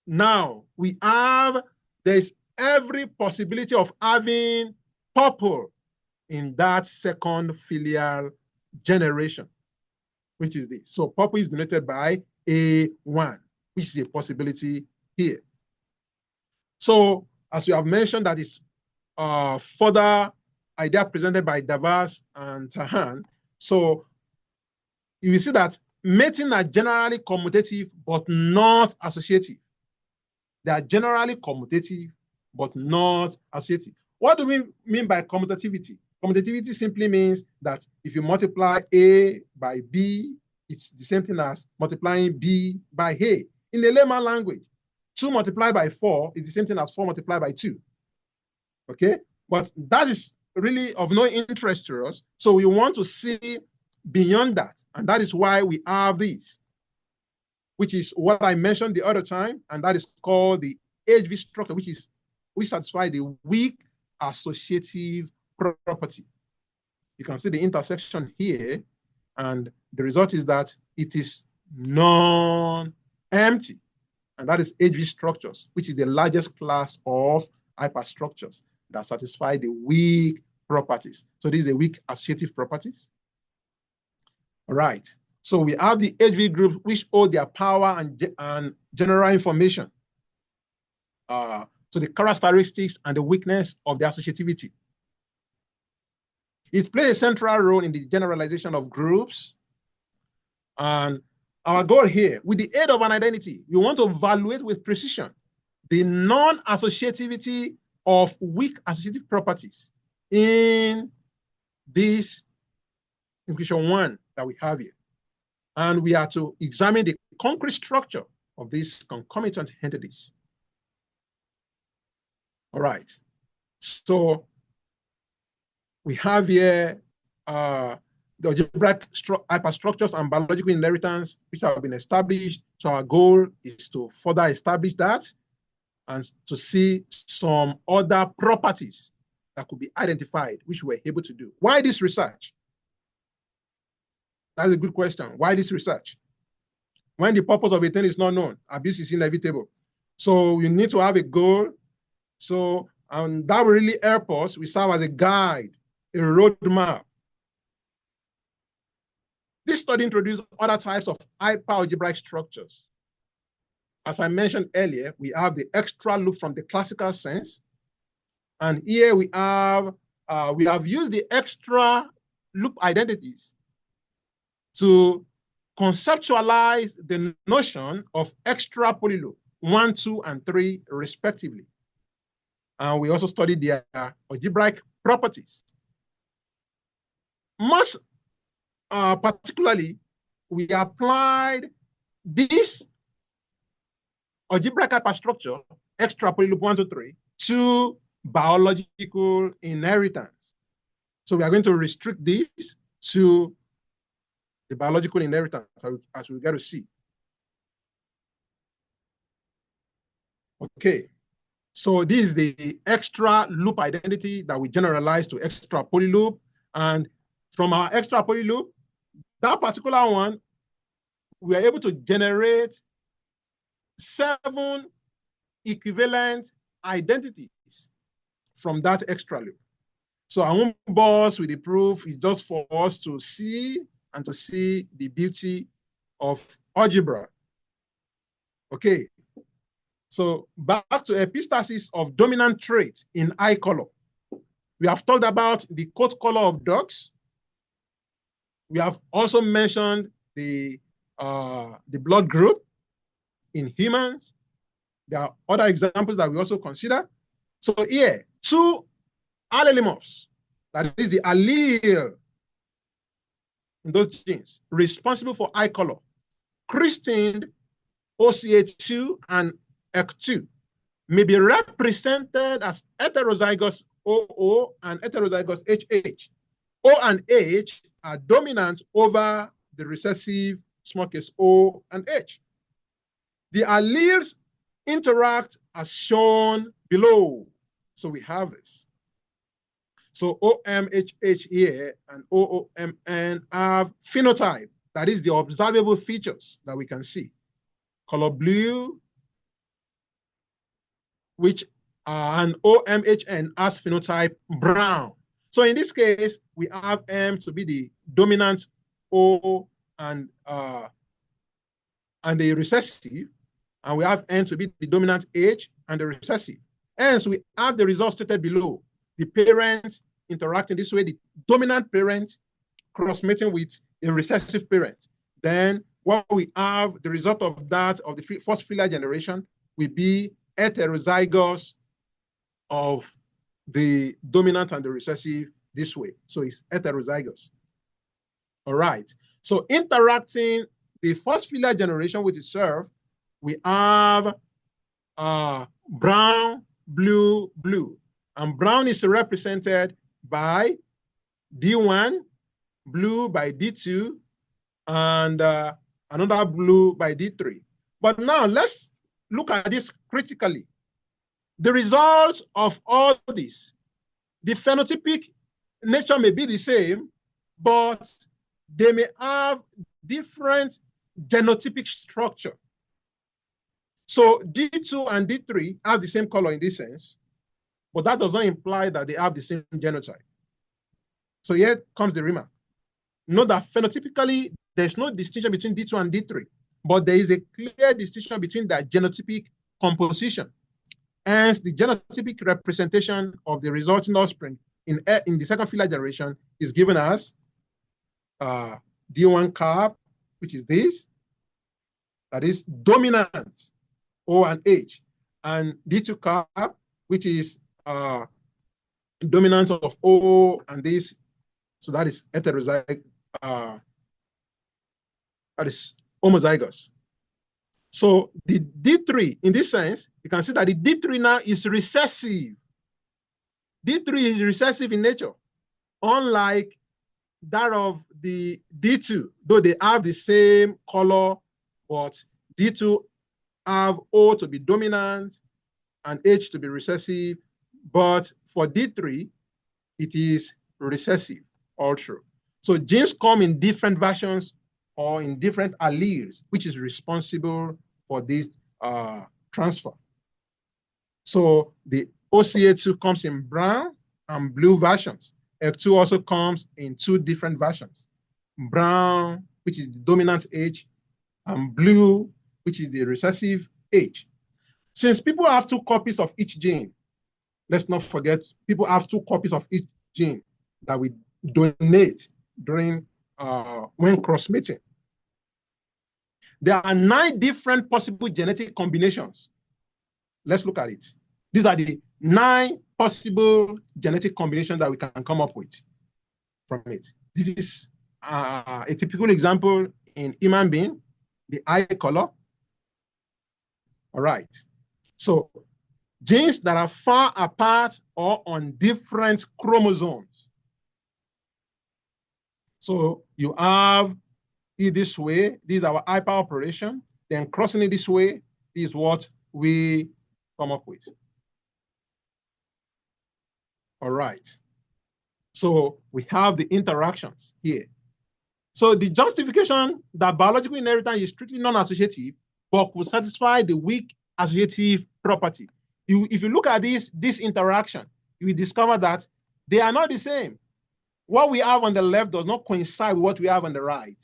now there's every possibility of having purple in that second filial generation, which is this. So purple is denoted by A1, which is a possibility here. So as we have mentioned, that is further idea presented by Davas and Tahan. So you will see that mating are generally commutative but not associative. They are generally commutative but not associative. What do we mean by commutativity? Commutativity simply means that if you multiply A by B, it's the same thing as multiplying B by A. In the layman language, 2 multiplied by 4 is the same thing as 4 multiplied by 2. Okay? But that is really of no interest to us. So we want to see beyond that. And that is why we have this, which is what I mentioned the other time, and that is called the HV structure, which satisfies the weak associative property. You can see the intersection here, and the result is that it is non-empty, and that is HV structures, which is the largest class of hyperstructures that satisfy the weak properties. So these are the weak associative properties. All right. So we have the HV group which owe their power and general information to the characteristics and the weakness of the associativity. It plays a central role in the generalization of groups. And our goal here, with the aid of an identity, we want to evaluate with precision the non-associativity of weak associative properties in this equation 1 that we have here. And we are to examine the concrete structure of these concomitant entities. All right. So we have here the algebraic hyperstructures and biological inheritance, which have been established. So our goal is to further establish that and to see some other properties that could be identified, which we're able to do. Why this research? That's a good question. Why this research? When the purpose of a thing is not known, abuse is inevitable. So you need to have a goal. So that will really help us. We serve as a guide, a roadmap. This study introduced other types of hyperalgebraic structures. As I mentioned earlier, we have the extra loop from the classical sense. And here we have used the extra loop identities to conceptualize the notion of extra polyloop 1, 2, and 3, respectively. And we also studied their algebraic properties. Most particularly, we applied this algebraic hyperstructure, extra polyloop 1, 2, 3, to biological inheritance. So we are going to restrict this to the biological inheritance, as we get to see. Okay, so this is the extra loop identity that we generalize to extra polyloop. And from our extra polyloop, that particular one, we are able to generate 7 equivalent identities from that extra loop. So I won't bore us with the proof. It's just for us to see and to see the beauty of algebra. Okay, so back to epistasis of dominant trait in eye color. We have talked about the coat color of dogs. We have also mentioned the blood group in humans. There are other examples that we also consider. So here, 2 allelomorphs, that is the allele in those genes responsible for eye color, christened OCA2 and EC2 may be represented as heterozygous OO and heterozygous HH. O and H are dominant over the recessive small case O and H. The alleles interact as shown below. So we have this. So OMHH here and OOMN have phenotype, that is the observable features that we can see. Color blue, which and OMHN has phenotype brown. So in this case, we have M to be the dominant O and the recessive, and we have N to be the dominant H and the recessive. Hence, we have the results stated below. The parent interacting this way, the dominant parent cross-mating with a recessive parent. Then what we have, the result of that, of the first filial generation, will be heterozygous of the dominant and the recessive this way. So it's heterozygous. All right. So interacting the first filial generation with the serve, we have brown, blue, blue. And brown is represented by D1, blue by D2, and another blue by D3. But now let's look at this critically. The results of all this, the phenotypic nature may be the same, but they may have different genotypic structure. So D2 and D3 have the same color in this sense, but that does not imply that they have the same genotype. So here comes the remark. Note that phenotypically, there's no distinction between D2 and D3, but there is a clear distinction between their genotypic composition. Hence, the genotypic representation of the resulting offspring in the second filial generation is given as D1 cap, which is this, that is dominant O and H, and D2 cap, which is dominance of O and this, so that is heterozygous, that is homozygous. So the D3, in this sense, you can see that the D3 now is recessive. D3 is recessive in nature, unlike that of the D2, though they have the same color, but D2 have O to be dominant and H to be recessive, but for D3, it is recessive also. So genes come in different versions or in different alleles, which is responsible for this transfer. So the OCA2 comes in brown and blue versions. F2 also comes in two different versions. Brown, which is the dominant H, and blue, which is the recessive H. Since people have two copies of each gene, let's not forget, people have two copies of each gene that we donate during when cross-mating. There are 9 different possible genetic combinations. Let's look at it. These are the 9 possible genetic combinations that we can come up with from it. This is a typical example in human being, the eye color. All right. So genes that are far apart or on different chromosomes. So you have it this way, this is our hyper operation, then crossing it this way is what we come up with. All right. So we have the interactions here. So the justification that biological inheritance is strictly non-associative, but will satisfy the weak associative property. If you look at this interaction, you will discover that they are not the same. What we have on the left does not coincide with what we have on the right,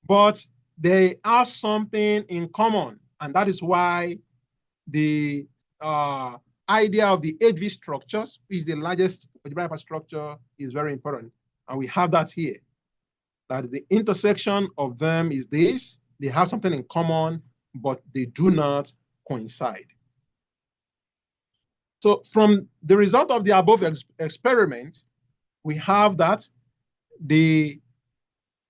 but they have something in common, and that is why the idea of the HV structures, which is the largest algebraic hyperstructure, is very important, and we have that here. That the intersection of them is this. They have something in common, but they do not coincide. So from the result of the above experiment, we have that the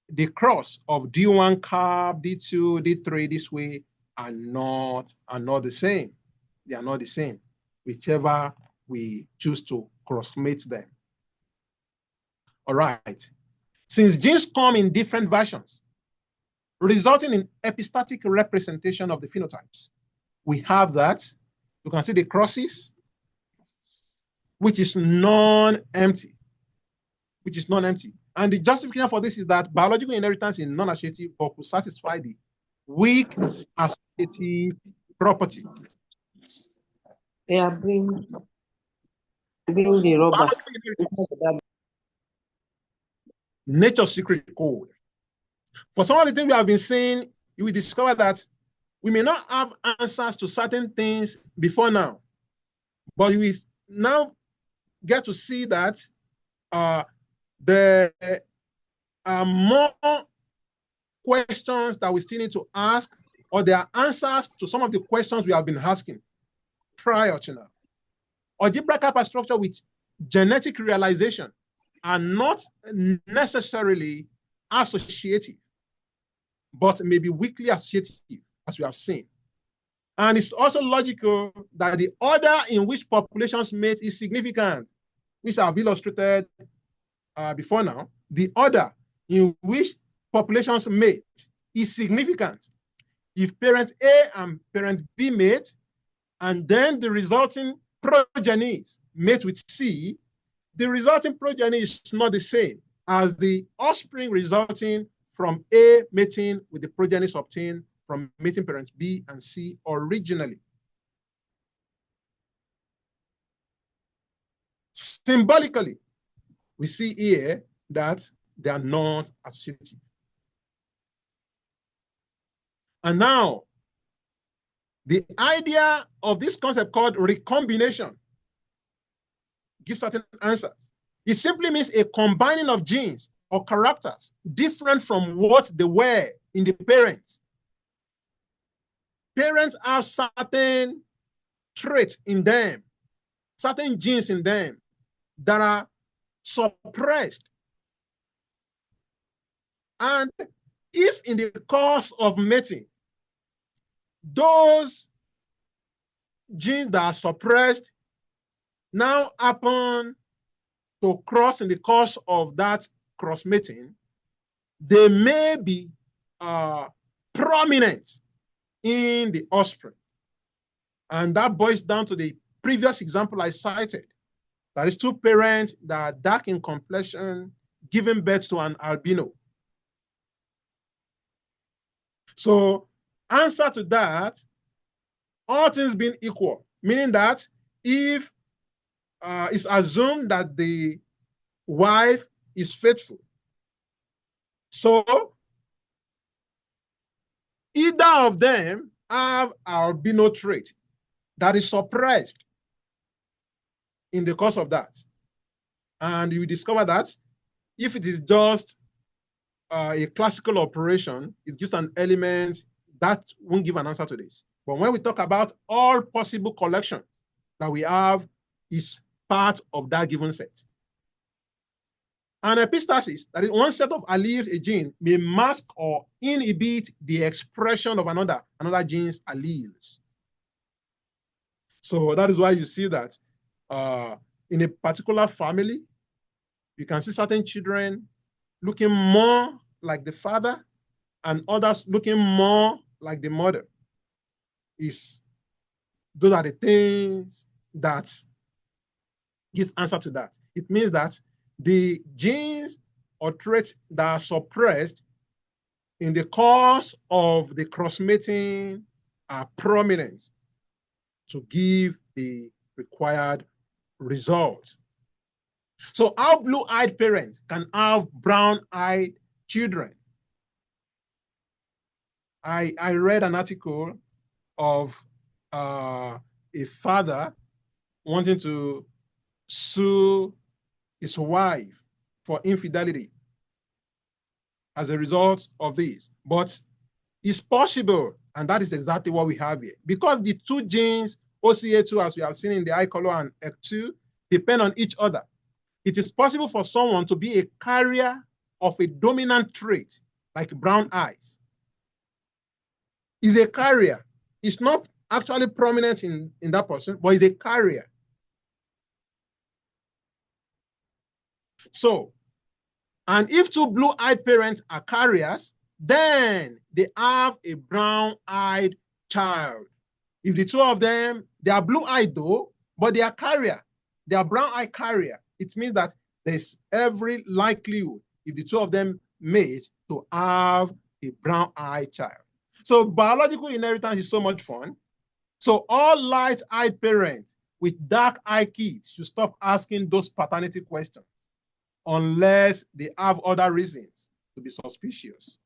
the cross of D1 carb, D2, D3 this way are not the same. They are not the same, whichever we choose to cross-mate them. All right. Since genes come in different versions, resulting in epistatic representation of the phenotypes, we have that. You can see the crosses, which is non-empty. And the justification for this is that biological inheritance is non-associative or could satisfy the weak associative property. Yeah, bring the rubber. Nature's secret code. For some of the things we have been saying, you will discover that we may not have answers to certain things before now, but you will now get to see that there are more questions that we still need to ask, or there are answers to some of the questions we have been asking prior to now. Algebraic hyperstructure with genetic realization are not necessarily associative, but may be weakly associative, as we have seen. And it's also logical that the order in which populations mate is significant, which I've illustrated before now. The order in which populations mate is significant. If parent A and parent B mate, and then the resulting progenies mate with C, the resulting progeny is not the same as the offspring resulting from A mating with the progenies obtained from mating parents B and C originally. Symbolically, we see here that they are not associative. And now, the idea of this concept called recombination gives certain answers. It simply means a combining of genes or characters different from what they were in the parents. Parents have certain traits in them, certain genes in them that are suppressed. And if in the course of mating, those genes that are suppressed now happen to cross in the course of that cross-mating, they may be prominent in the offspring. And that boils down to the previous example I cited. That is two parents that are dark in complexion giving birth to an albino. So, answer to that, all things being equal, meaning that if it's assumed that the wife is faithful, so either of them have albino trait that is suppressed in the course of that. And you discover that if it is just a classical operation, it's just an element that won't give an answer to this. But when we talk about all possible collection that we have is part of that given set. An epistasis, that is one set of alleles, a gene, may mask or inhibit the expression of another gene's alleles. So that is why you see that in a particular family, you can see certain children looking more like the father and others looking more like the mother. Those are the things that gives answer to that. It means that the genes or traits that are suppressed in the course of the cross-mating are prominent to give the required result. So how blue-eyed parents can have brown-eyed children? I read an article of a father wanting to sue his wife for infidelity as a result of this. But it's possible, and that is exactly what we have here. Because the two genes, OCA2, as we have seen in the eye color, and EC2, depend on each other. It is possible for someone to be a carrier of a dominant trait, like brown eyes, is a carrier. It's not actually prominent in that person, but is a carrier. So, and if two blue-eyed parents are carriers, then they have a brown-eyed child. If the two of them, they are blue-eyed though, but they are carrier. They are brown-eyed carrier. It means that there's every likelihood, if the two of them mate, to have a brown-eyed child. So biological inheritance is so much fun. So all light-eyed parents with dark-eyed kids should stop asking those paternity questions unless they have other reasons to be suspicious.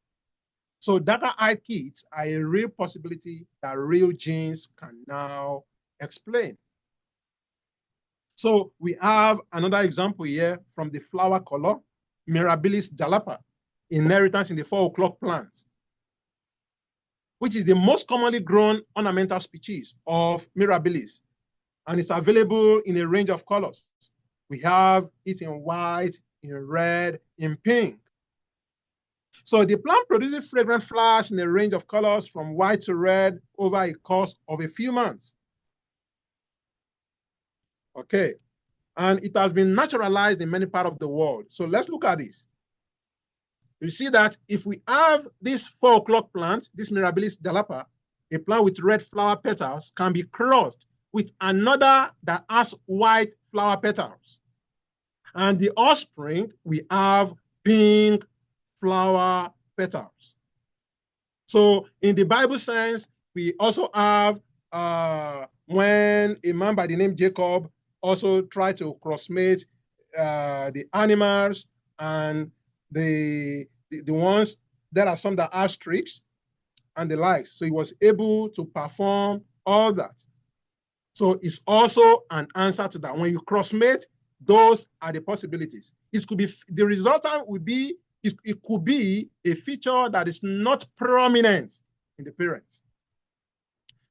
So darker-eyed kids are a real possibility that real genes can now explain. So we have another example here from the flower color, Mirabilis jalapa, inheritance in the 4 o'clock plant, which is the most commonly grown ornamental species of Mirabilis, and it's available in a range of colors. We have it in white, in red, in pink. So the plant produces fragrant flowers in a range of colors from white to red over a course of a few months. Okay, and it has been naturalized in many parts of the world. So let's look at this. You see that if we have this 4 o'clock plant, this Mirabilis jalapa, a plant with red flower petals, can be crossed with another that has white flower petals. And the offspring, we have pink flower petals. So in the Bible sense, we also have when a man by the name Jacob also tried to crossmate the animals and the ones, there are some that have streaks and the likes. So he was able to perform all that. So it's also an answer to that. When you crossmate, those are the possibilities. It could be, the resultant would be, it could be a feature that is not prominent in the parents.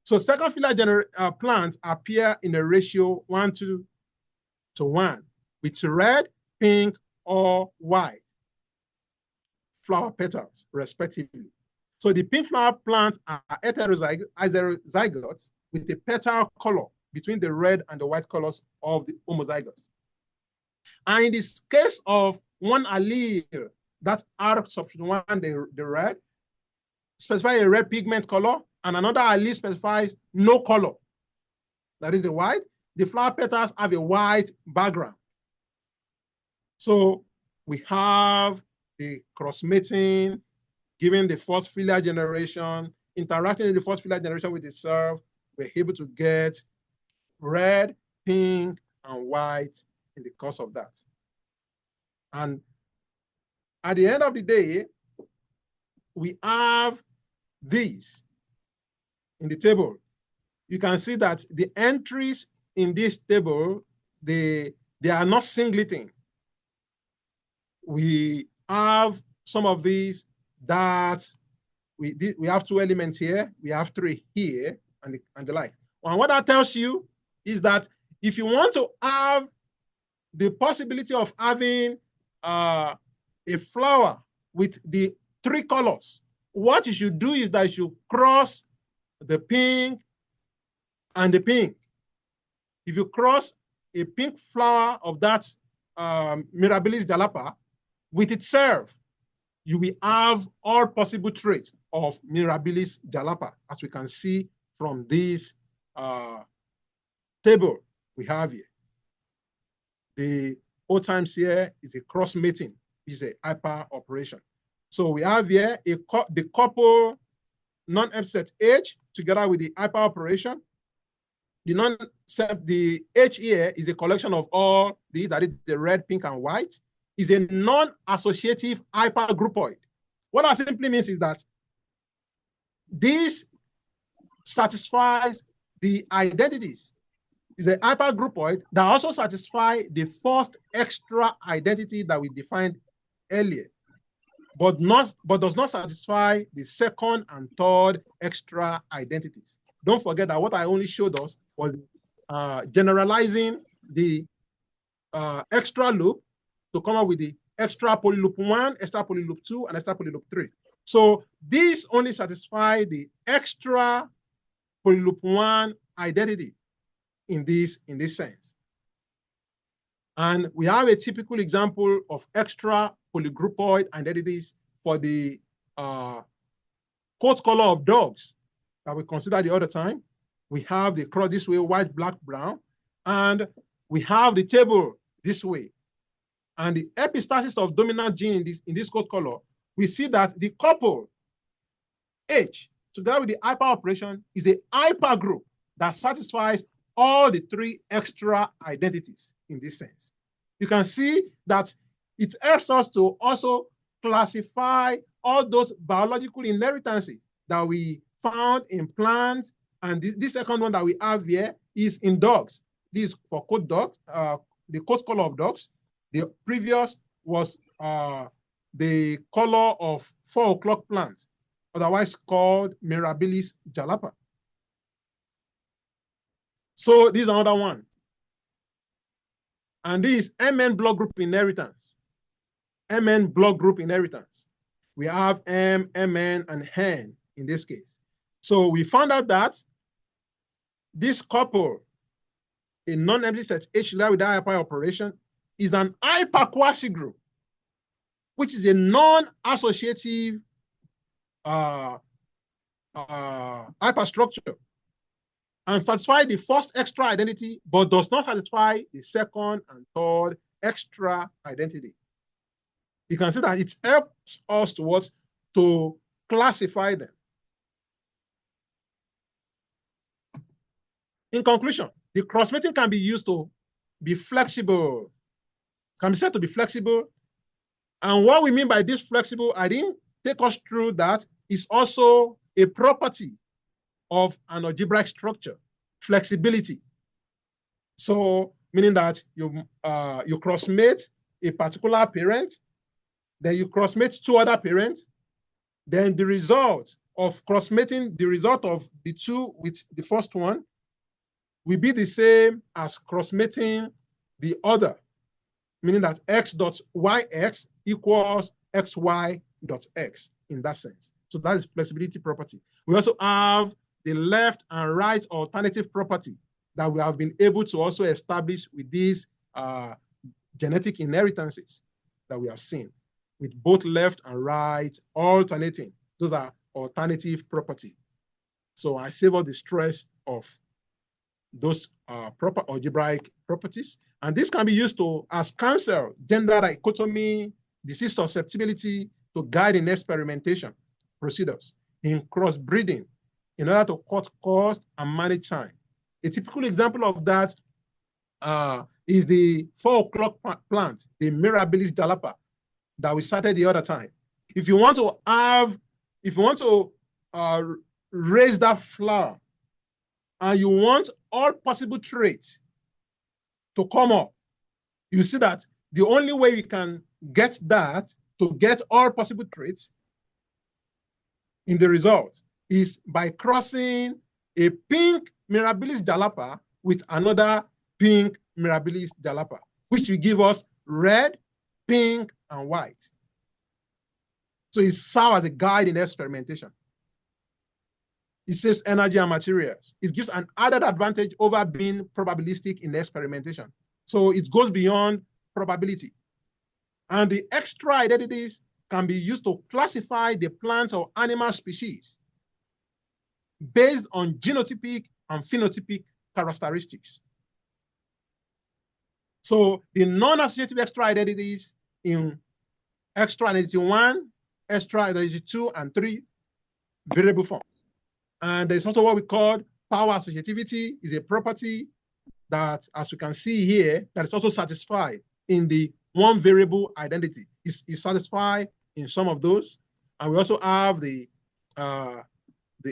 So second phyla plants appear in a ratio 1:1 with red, pink, or white flower petals, respectively. So the pink flower plants are heterozygotes with a petal color between the red and the white colors of the homozygotes. And in this case of one allele, that's R1, the red, specifies a red pigment color, and another allele specifies no color, that is the white. The flower petals have a white background. So we have the cross-mating, given the first filial generation, interacting in the first filial generation with the serve, we're able to get red, pink, and white in the course of that. And at the end of the day, we have these in the table. You can see that the entries in this table, they are not singleting. We have some of these that we have 2 elements here, we have 3 here, and the like. And what that tells you is that if you want to have the possibility of having a flower with the 3 colors, what you should do is that you should cross the pink and the pink. If you cross a pink flower of that Mirabilis jalapa with itself, you will have all possible traits of Mirabilis jalapa, as we can see from this table we have here. The O times here is a cross-mating, is a hyper operation. So we have here the couple non-epset H together with the hyper operation. The H here is a collection of all these, that is the red, pink, and white, is a non-associative hypergroupoid. What that simply means is that this satisfies the identities. It's a hypergroupoid that also satisfies the first extra identity that we defined earlier, but does not satisfy the second and third extra identities. Don't forget that what I only showed us was generalizing the extra loop to come up with the extra polyloop 1, extra polyloop 2, and extra polyloop 3. So these only satisfy the extra polyloop 1 identity in this sense. And we have a typical example of extra polygroupoid identities for the coat color of dogs that we considered the other time. We have the cross this way, white, black, brown, and we have the table this way. And the epistasis of dominant gene in this coat color, we see that the couple H together with the hyper operation is a hyper group that satisfies all the 3 extra identities in this sense. You can see that it helps us to also classify all those biological inheritances that we found in plants. And this second one that we have here is in dogs. This is for coat dogs, the coat color of dogs. The previous was the color of 4 o'clock plants, otherwise called Mirabilis jalapa. So this is another one. And this is MN block group inheritance. MN block group inheritance. We have M, MN, and N in this case. So we found out that this couple, a non-empty set H with hyper operation, is an hyperquasi group, which is a non-associative hyperstructure, and satisfy the first extra identity, but does not satisfy the second and third extra identity. You can see that it helps us to classify them. In conclusion, the cross-mating can be used to be flexible, can be said to be flexible. And what we mean by this flexible, I didn't take us through that, is also a property of an algebraic structure, flexibility. So meaning that you cross-mate a particular parent, then you cross-mate 2 other parents, then the result of cross-mating, the result of the 2 with the first one will be the same as cross-mating the other, meaning that x dot yx equals xy dot x in that sense. So that is flexibility property. We also have the left and right alternative property that we have been able to also establish with these genetic inheritances that we have seen, with both left and right alternating. Those are alternative property. So I save all the stress of those proper algebraic properties. And this can be used to as cancel gender dichotomy, disease susceptibility, to guide in experimentation procedures, in crossbreeding, in order to cut cost and manage time. A typical example of that is the 4 o'clock plant, the Mirabilis jalapa, that we started the other time. If you want to raise that flower, and you want all possible traits to come up, you see that the only way we can get that, to get all possible traits in the result, is by crossing a pink Mirabilis jalapa with another pink Mirabilis jalapa, which will give us red, pink, and white. So it serves as a guide in experimentation. It saves energy and materials. It gives an added advantage over being probabilistic in experimentation. So it goes beyond probability. And the extra identities can be used to classify the plant or animal species based on genotypic and phenotypic characteristics. So the non-associative extra identities in extra identity 1, extra identity 2, and 3 variable forms. And there's also what we call power associativity, is a property that, as we can see here, that is also satisfied in the 1 variable identity. Is satisfied in some of those. And we also have the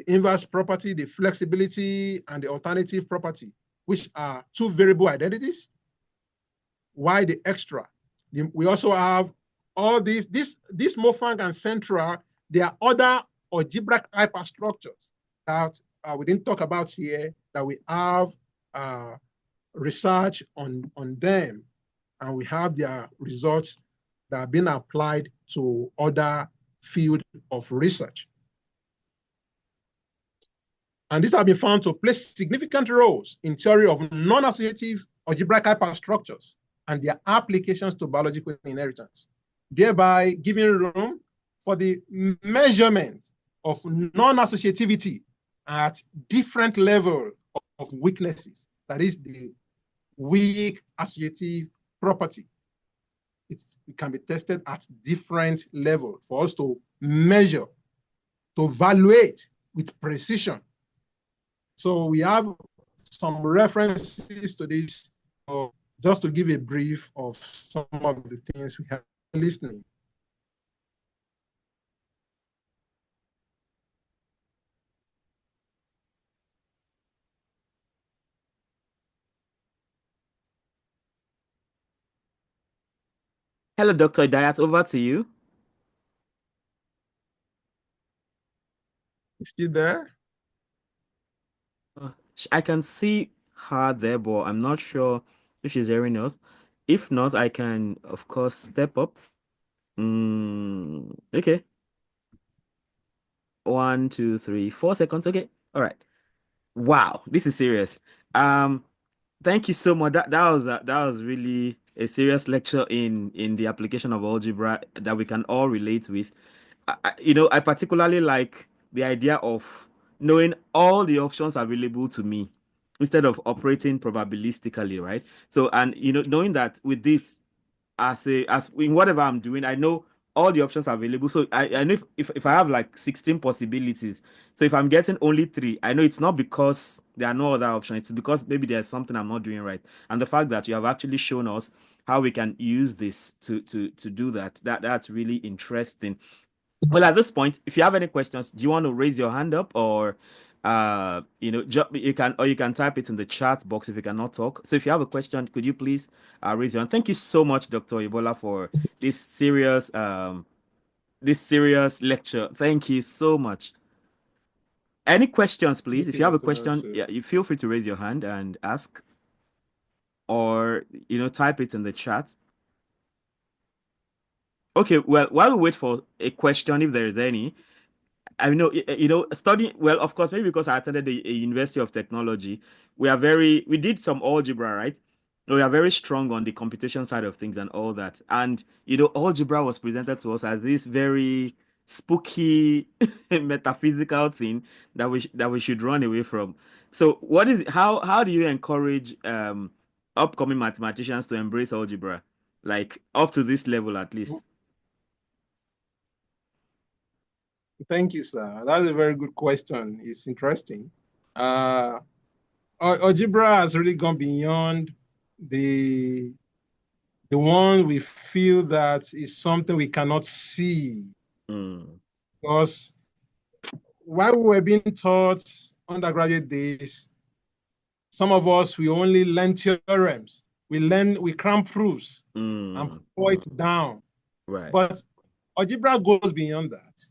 inverse property, the flexibility, and the alternative property, which are 2 variable identities. Why the extra? We also have all these, this Mofang and Central, there are other algebraic hyperstructures that we didn't talk about here, that we have research on them, and we have their results that are being applied to other fields of research. And these have been found to play significant roles in theory of non-associative algebraic hyperstructures and their applications to biological inheritance, thereby giving room for the measurement of non-associativity at different levels of weaknesses. That is the weak associative property. It can be tested at different levels for us to measure, to evaluate with precision. So we have some references to this, just to give a brief of some of the things we have listening. Hello, Dr. Idayat, over to you. Is she there? I can see her there, but I'm not sure if she's hearing us. If not, I can, of course, step up. Okay. 1, 2, 3, 4 seconds. Okay. All right. Wow, this is serious. Thank you so much. That was really a serious lecture in the application of algebra that we can all relate with. I particularly like the idea of knowing all the options available to me instead of operating probabilistically, right? So, and knowing that with this, as in whatever I'm doing, I know all the options available. So I know if I have like 16 possibilities, so if I'm getting only 3, I know it's not because there are no other options. It's because maybe there's something I'm not doing right. And the fact that you have actually shown us how we can use this to do that's really interesting. Well, at this point, if you have any questions, do you want to raise your hand up, or you can type it in the chat box if you cannot talk. So if you have a question, could you please raise your hand? Thank you so much, Dr. Oyebola, for this serious lecture. Thank you so much. Any questions, please? If you have a question, yeah, you feel free to raise your hand and ask, or type it in the chat. Okay, well, while we wait for a question, if there is any, I know, studying, well, of course, maybe because I attended a University of Technology, we did some algebra, right? We are very strong on the computation side of things and all that. And, algebra was presented to us as this very spooky metaphysical thing that we should run away from. So how do you encourage upcoming mathematicians to embrace algebra? Like up to this level, at least? Thank you, sir. That's a very good question. It's interesting. Algebra has really gone beyond the one we feel that is something we cannot see. Because while we were being taught undergraduate days, some of us, we only learn theorems. We cram proofs and pour it down. Right. But algebra goes beyond that.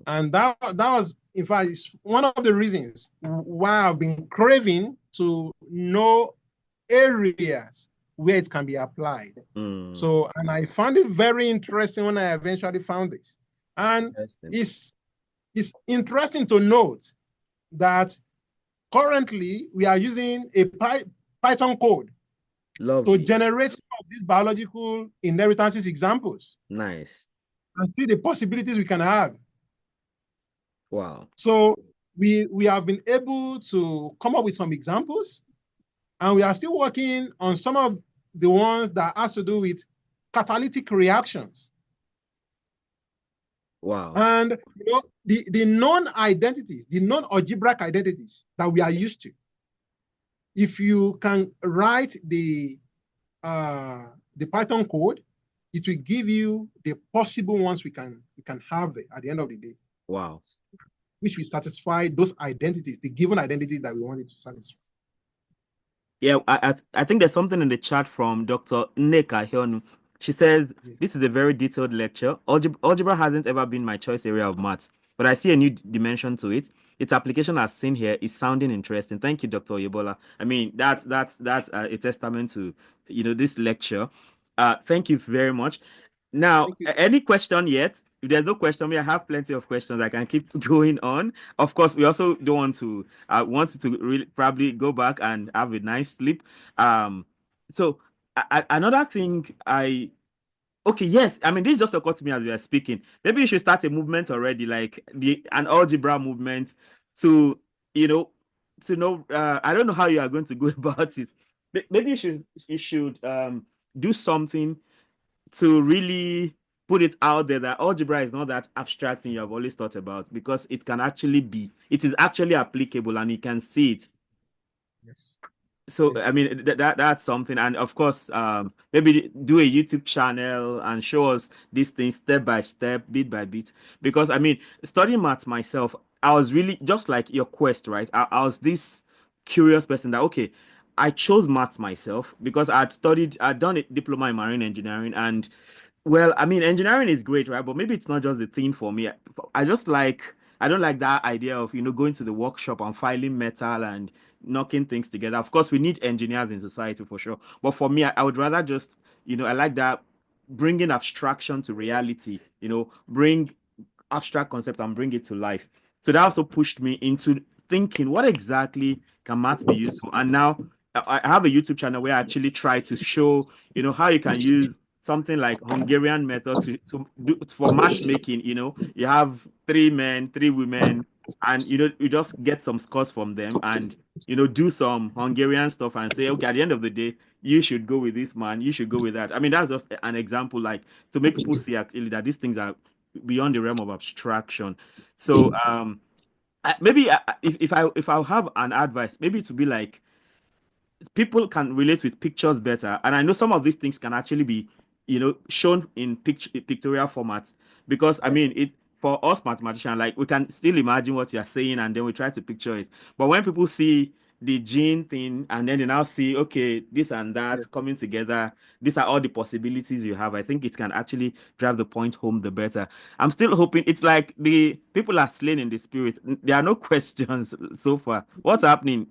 And that was, in fact, one of the reasons why I've been craving to know areas where it can be applied. So, and I found it very interesting when I eventually found this. And it's interesting to note that currently we are using a Python code to generate some of these biological inheritances examples. Nice. And see the possibilities we can have. Wow. So we have been able to come up with some examples, and we are still working on some of the ones that has to do with catalytic reactions. Wow. And the non-identities, the non-algebraic identities that we are used to, if you can write the Python code, it will give you the possible ones we can have there at the end of the day. Wow. Which will satisfy those identities, the given identities that we wanted to satisfy. Yeah, I think there's something in the chat from Dr. Nneka Hyonu. She says, this is a very detailed lecture. Algebra hasn't ever been my choice area of maths, but I see a new dimension to it. Its application as seen here is sounding interesting. Thank you, Dr. Oyebola. I mean, that's a testament to, this lecture. Thank you very much. Now, Thank you. any question yet? If there's no question, I have plenty of questions. I can keep going on. Of course, we also don't want to want you to really probably go back and have a nice sleep. So another thing okay, yes, I mean this just occurred to me as we are speaking. Maybe you should start a movement already, like an algebra movement to you know I don't know how you are going to go about it. Maybe you should do something to really put it out there that algebra is not that abstract thing you have always thought about, because it is actually applicable and you can see it. Yes. So I Yes. mean that's something, and of course maybe do a YouTube channel and show us these things step by step, bit by bit, because I mean studying maths myself, I was really just like your quest, right? I was this curious person that okay, I chose maths myself because I'd done a diploma in marine engineering, and well, I mean, engineering is great, right? But maybe it's not just the thing for me. I don't like that idea of, going to the workshop and filing metal and knocking things together. Of course, we need engineers in society for sure. But for me, I would rather just, I like that bringing abstraction to reality, bring abstract concept and bring it to life. So that also pushed me into thinking, what exactly can maths be used for? And now I have a YouTube channel where I actually try to show, how you can use something like Hungarian method to do for matchmaking. You have three men, three women, and you just get some scores from them and do some Hungarian stuff and say, okay, at the end of the day, you should go with this man, you should go with that. I mean, that's just an example, like to make people see actually that these things are beyond the realm of abstraction. So maybe if I have an advice, maybe to be like people can relate with pictures better, and I know some of these things can actually be shown in pictorial formats, because I mean it for us mathematicians, like we can still imagine what you're saying and then we try to picture it, but when people see the gene thing and then they now see okay, this and that Yes. coming together, these are all the possibilities you have, I think it can actually drive the point home the better. I'm still hoping. It's like the people are slain in the spirit. There are no questions so far. What's happening?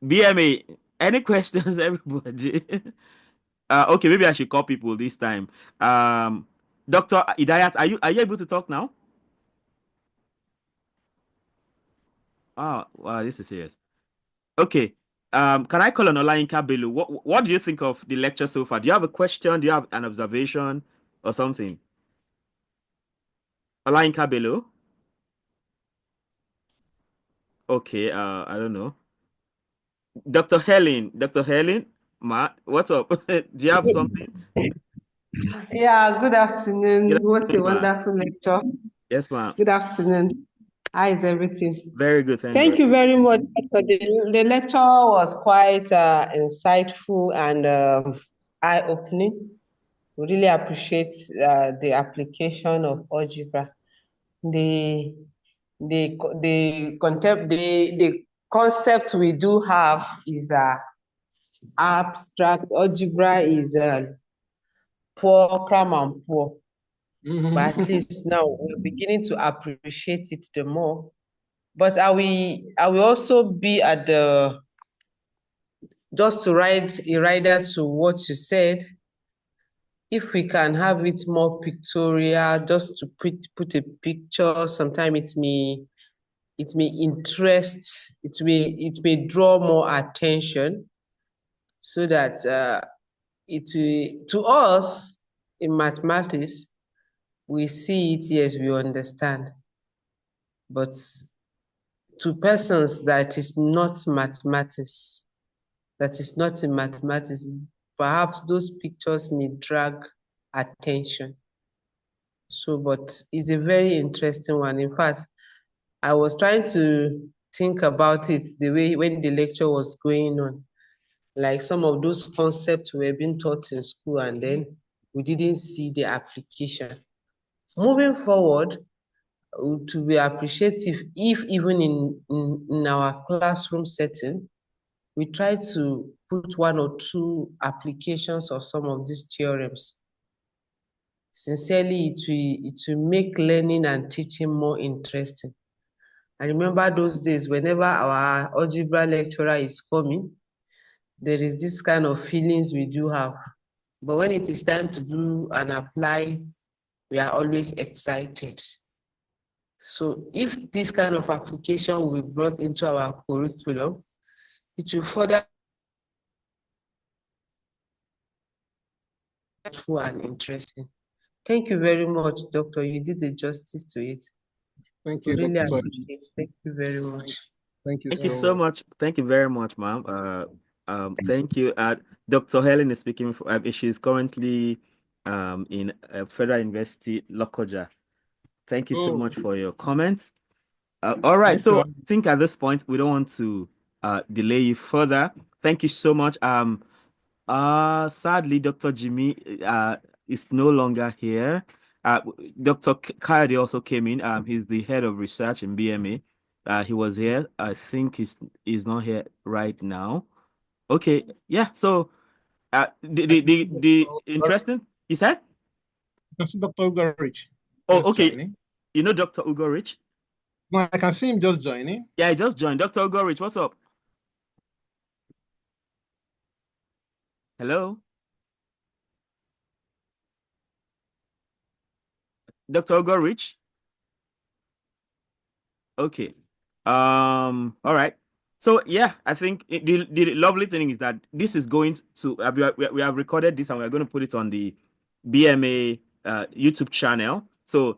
BMA, any questions, everybody? Okay, maybe I should call people this time. Dr. Idayat, are you able to talk now? Oh, wow, this is serious. Okay. Can I call on Olayinka Bello? What do you think of the lecture so far? Do you have a question? Do you have an observation or something? Olayinka Bello? Okay, I don't know. Dr. Helen, what's up? Do you have something? Yeah, good afternoon. Good What a afternoon, ma. wonderful lecture. Yes, ma'am. Good afternoon. How is everything? Very good, thank Thank God. you very much. The lecture was quite insightful and eye-opening. We really appreciate the application of algebra. The concept we do have is abstract. Algebra is poor, cram and poor. But at least now we're beginning to appreciate it the more. But I will also be at the, just to write a rider to what you said, if we can have it more pictorial, just to put a picture, sometimes it may interest, it may draw more attention, so that it will, to us in mathematics, we see it, yes, we understand. But to persons that is not mathematics, that is not in mathematics, perhaps those pictures may drag attention. So, but it's a very interesting one. In fact, I was trying to think about it the way when the lecture was going on, like some of those concepts were being taught in school and then we didn't see the application. Moving forward, to be appreciative if even in our classroom setting, we try to put one or two applications of some of these theorems. Sincerely, it will make learning and teaching more interesting. I remember those days whenever our algebra lecturer is coming, there is this kind of feelings we do have. But when it is time to do and apply, we are always excited. So if this kind of application will be brought into our curriculum, it will further helpful and interesting. Thank you very much, Doctor. You did the justice to it. Thank you, Really Dr. appreciate it. Thank you very much. Thank you Thank you so so much. much. Thank you very much, ma'am. Thank you. Dr. Helen is speaking. She's currently in Federal University, Lokoja. Thank you so much for your comments. All right. Nice So I think at this point, we don't want to delay you further. Thank you so much. Sadly, Dr. Jimmy is no longer here. Dr. Kayode also came in. He's the head of research in BMA. He was here. I think he's not here right now. Okay, yeah. So, the interesting. You said? I can see Dr. Ugarich. Oh, okay. Joining. You know Dr. Ugorich? No, I can see him just joining. Yeah, he just joined. Dr. Ugorich, what's up? Hello? Dr. Ugorich? Okay. All right. So yeah, I think the lovely thing is that this is going to we have recorded this and we're going to put it on the BMA YouTube channel. So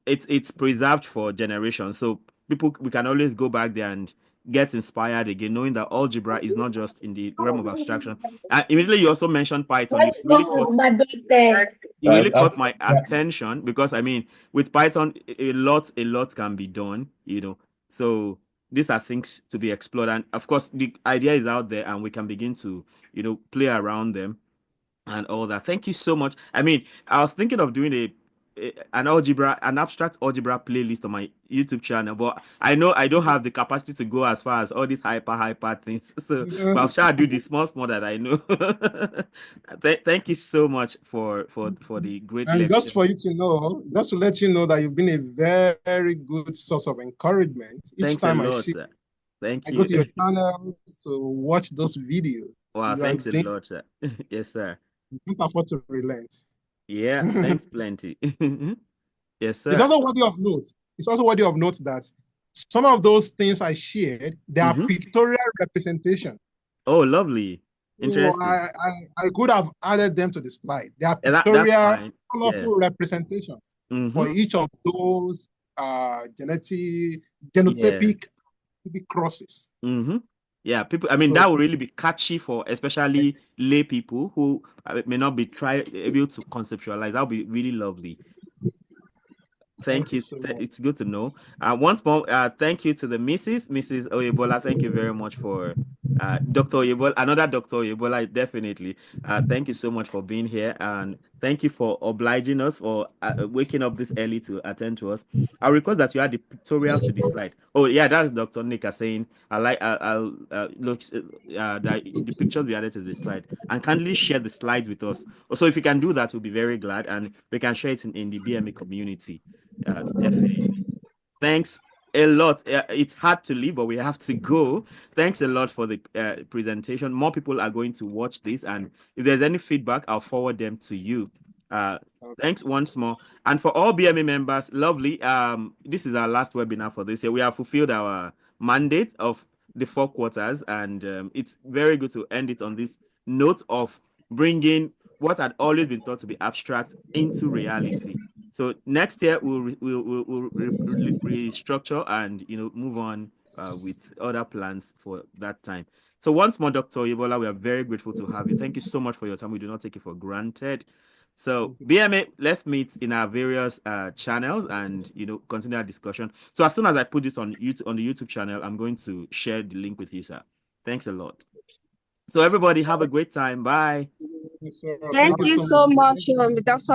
it's preserved for generations. So we can always go back there and get inspired again, knowing that algebra is not just in the realm of abstraction. And immediately you also mentioned Python. It really caught my attention because I mean, with Python, a lot can be done, So these are things to be explored, and of course, the idea is out there, and we can begin to, play around them and all that. Thank you so much. I mean, I was thinking of doing an abstract algebra playlist on my YouTube channel, but I know I don't have the capacity to go as far as all these hyper things. So, but I'm sure I'll do the small that I know. Thank you so much for the great And lecture. just for you to know, just to let you know that you've been a very, very good source of encouragement. Each time I see, sir. Thank you. I go to your channel to watch those videos. Wow, thanks a lot, sir. Yes, sir. You can't afford to relent. Yeah, thanks plenty. Yes, sir. It's also worthy of note. It's also worthy of note that some of those things I shared, they are pictorial representation. Oh, lovely. Interesting. I could have added them to the slide. They are pictorial, colorful representations for each of those genotypic crosses. Yeah, people. I mean, that will really be catchy for especially lay people who may not be able to conceptualize. That would be really lovely. Thank you. So it's good to know. Once more, thank you to the Mrs. Oyebola. Thank you very much for Dr. Oyebola, another Dr. Oyebola, definitely. Thank you so much for being here, and thank you for obliging us for waking up this early to attend to us. I'll request that you add the pictorials to the slide. Oh yeah, that's Dr. Nika saying I'll look the pictures we added to the slide, and kindly share the slides with us. So if you can do that, we'll be very glad, and we can share it in the BMA community. Definitely. Thanks a lot. It's hard to leave, but we have to go. Thanks a lot for the presentation. More people are going to watch this, and if there's any feedback, I'll forward them to you. Thanks once more. And for all BMA members, lovely. This is our last webinar for this year. We have fulfilled our mandate of the 4 quarters, and it's very good to end it on this note of bringing what had always been thought to be abstract into reality. So next year we'll restructure and move on with other plans for that time. So once more, Dr. Oyebola, we are very grateful to have you. Thank you so much for your time. We do not take it for granted. So BMA, let's meet in our various channels and continue our discussion. So as soon as I put this on YouTube, on the YouTube channel, I'm going to share the link with you, sir. Thanks a lot. So everybody have a great time. Bye. Thank you so much, Dr.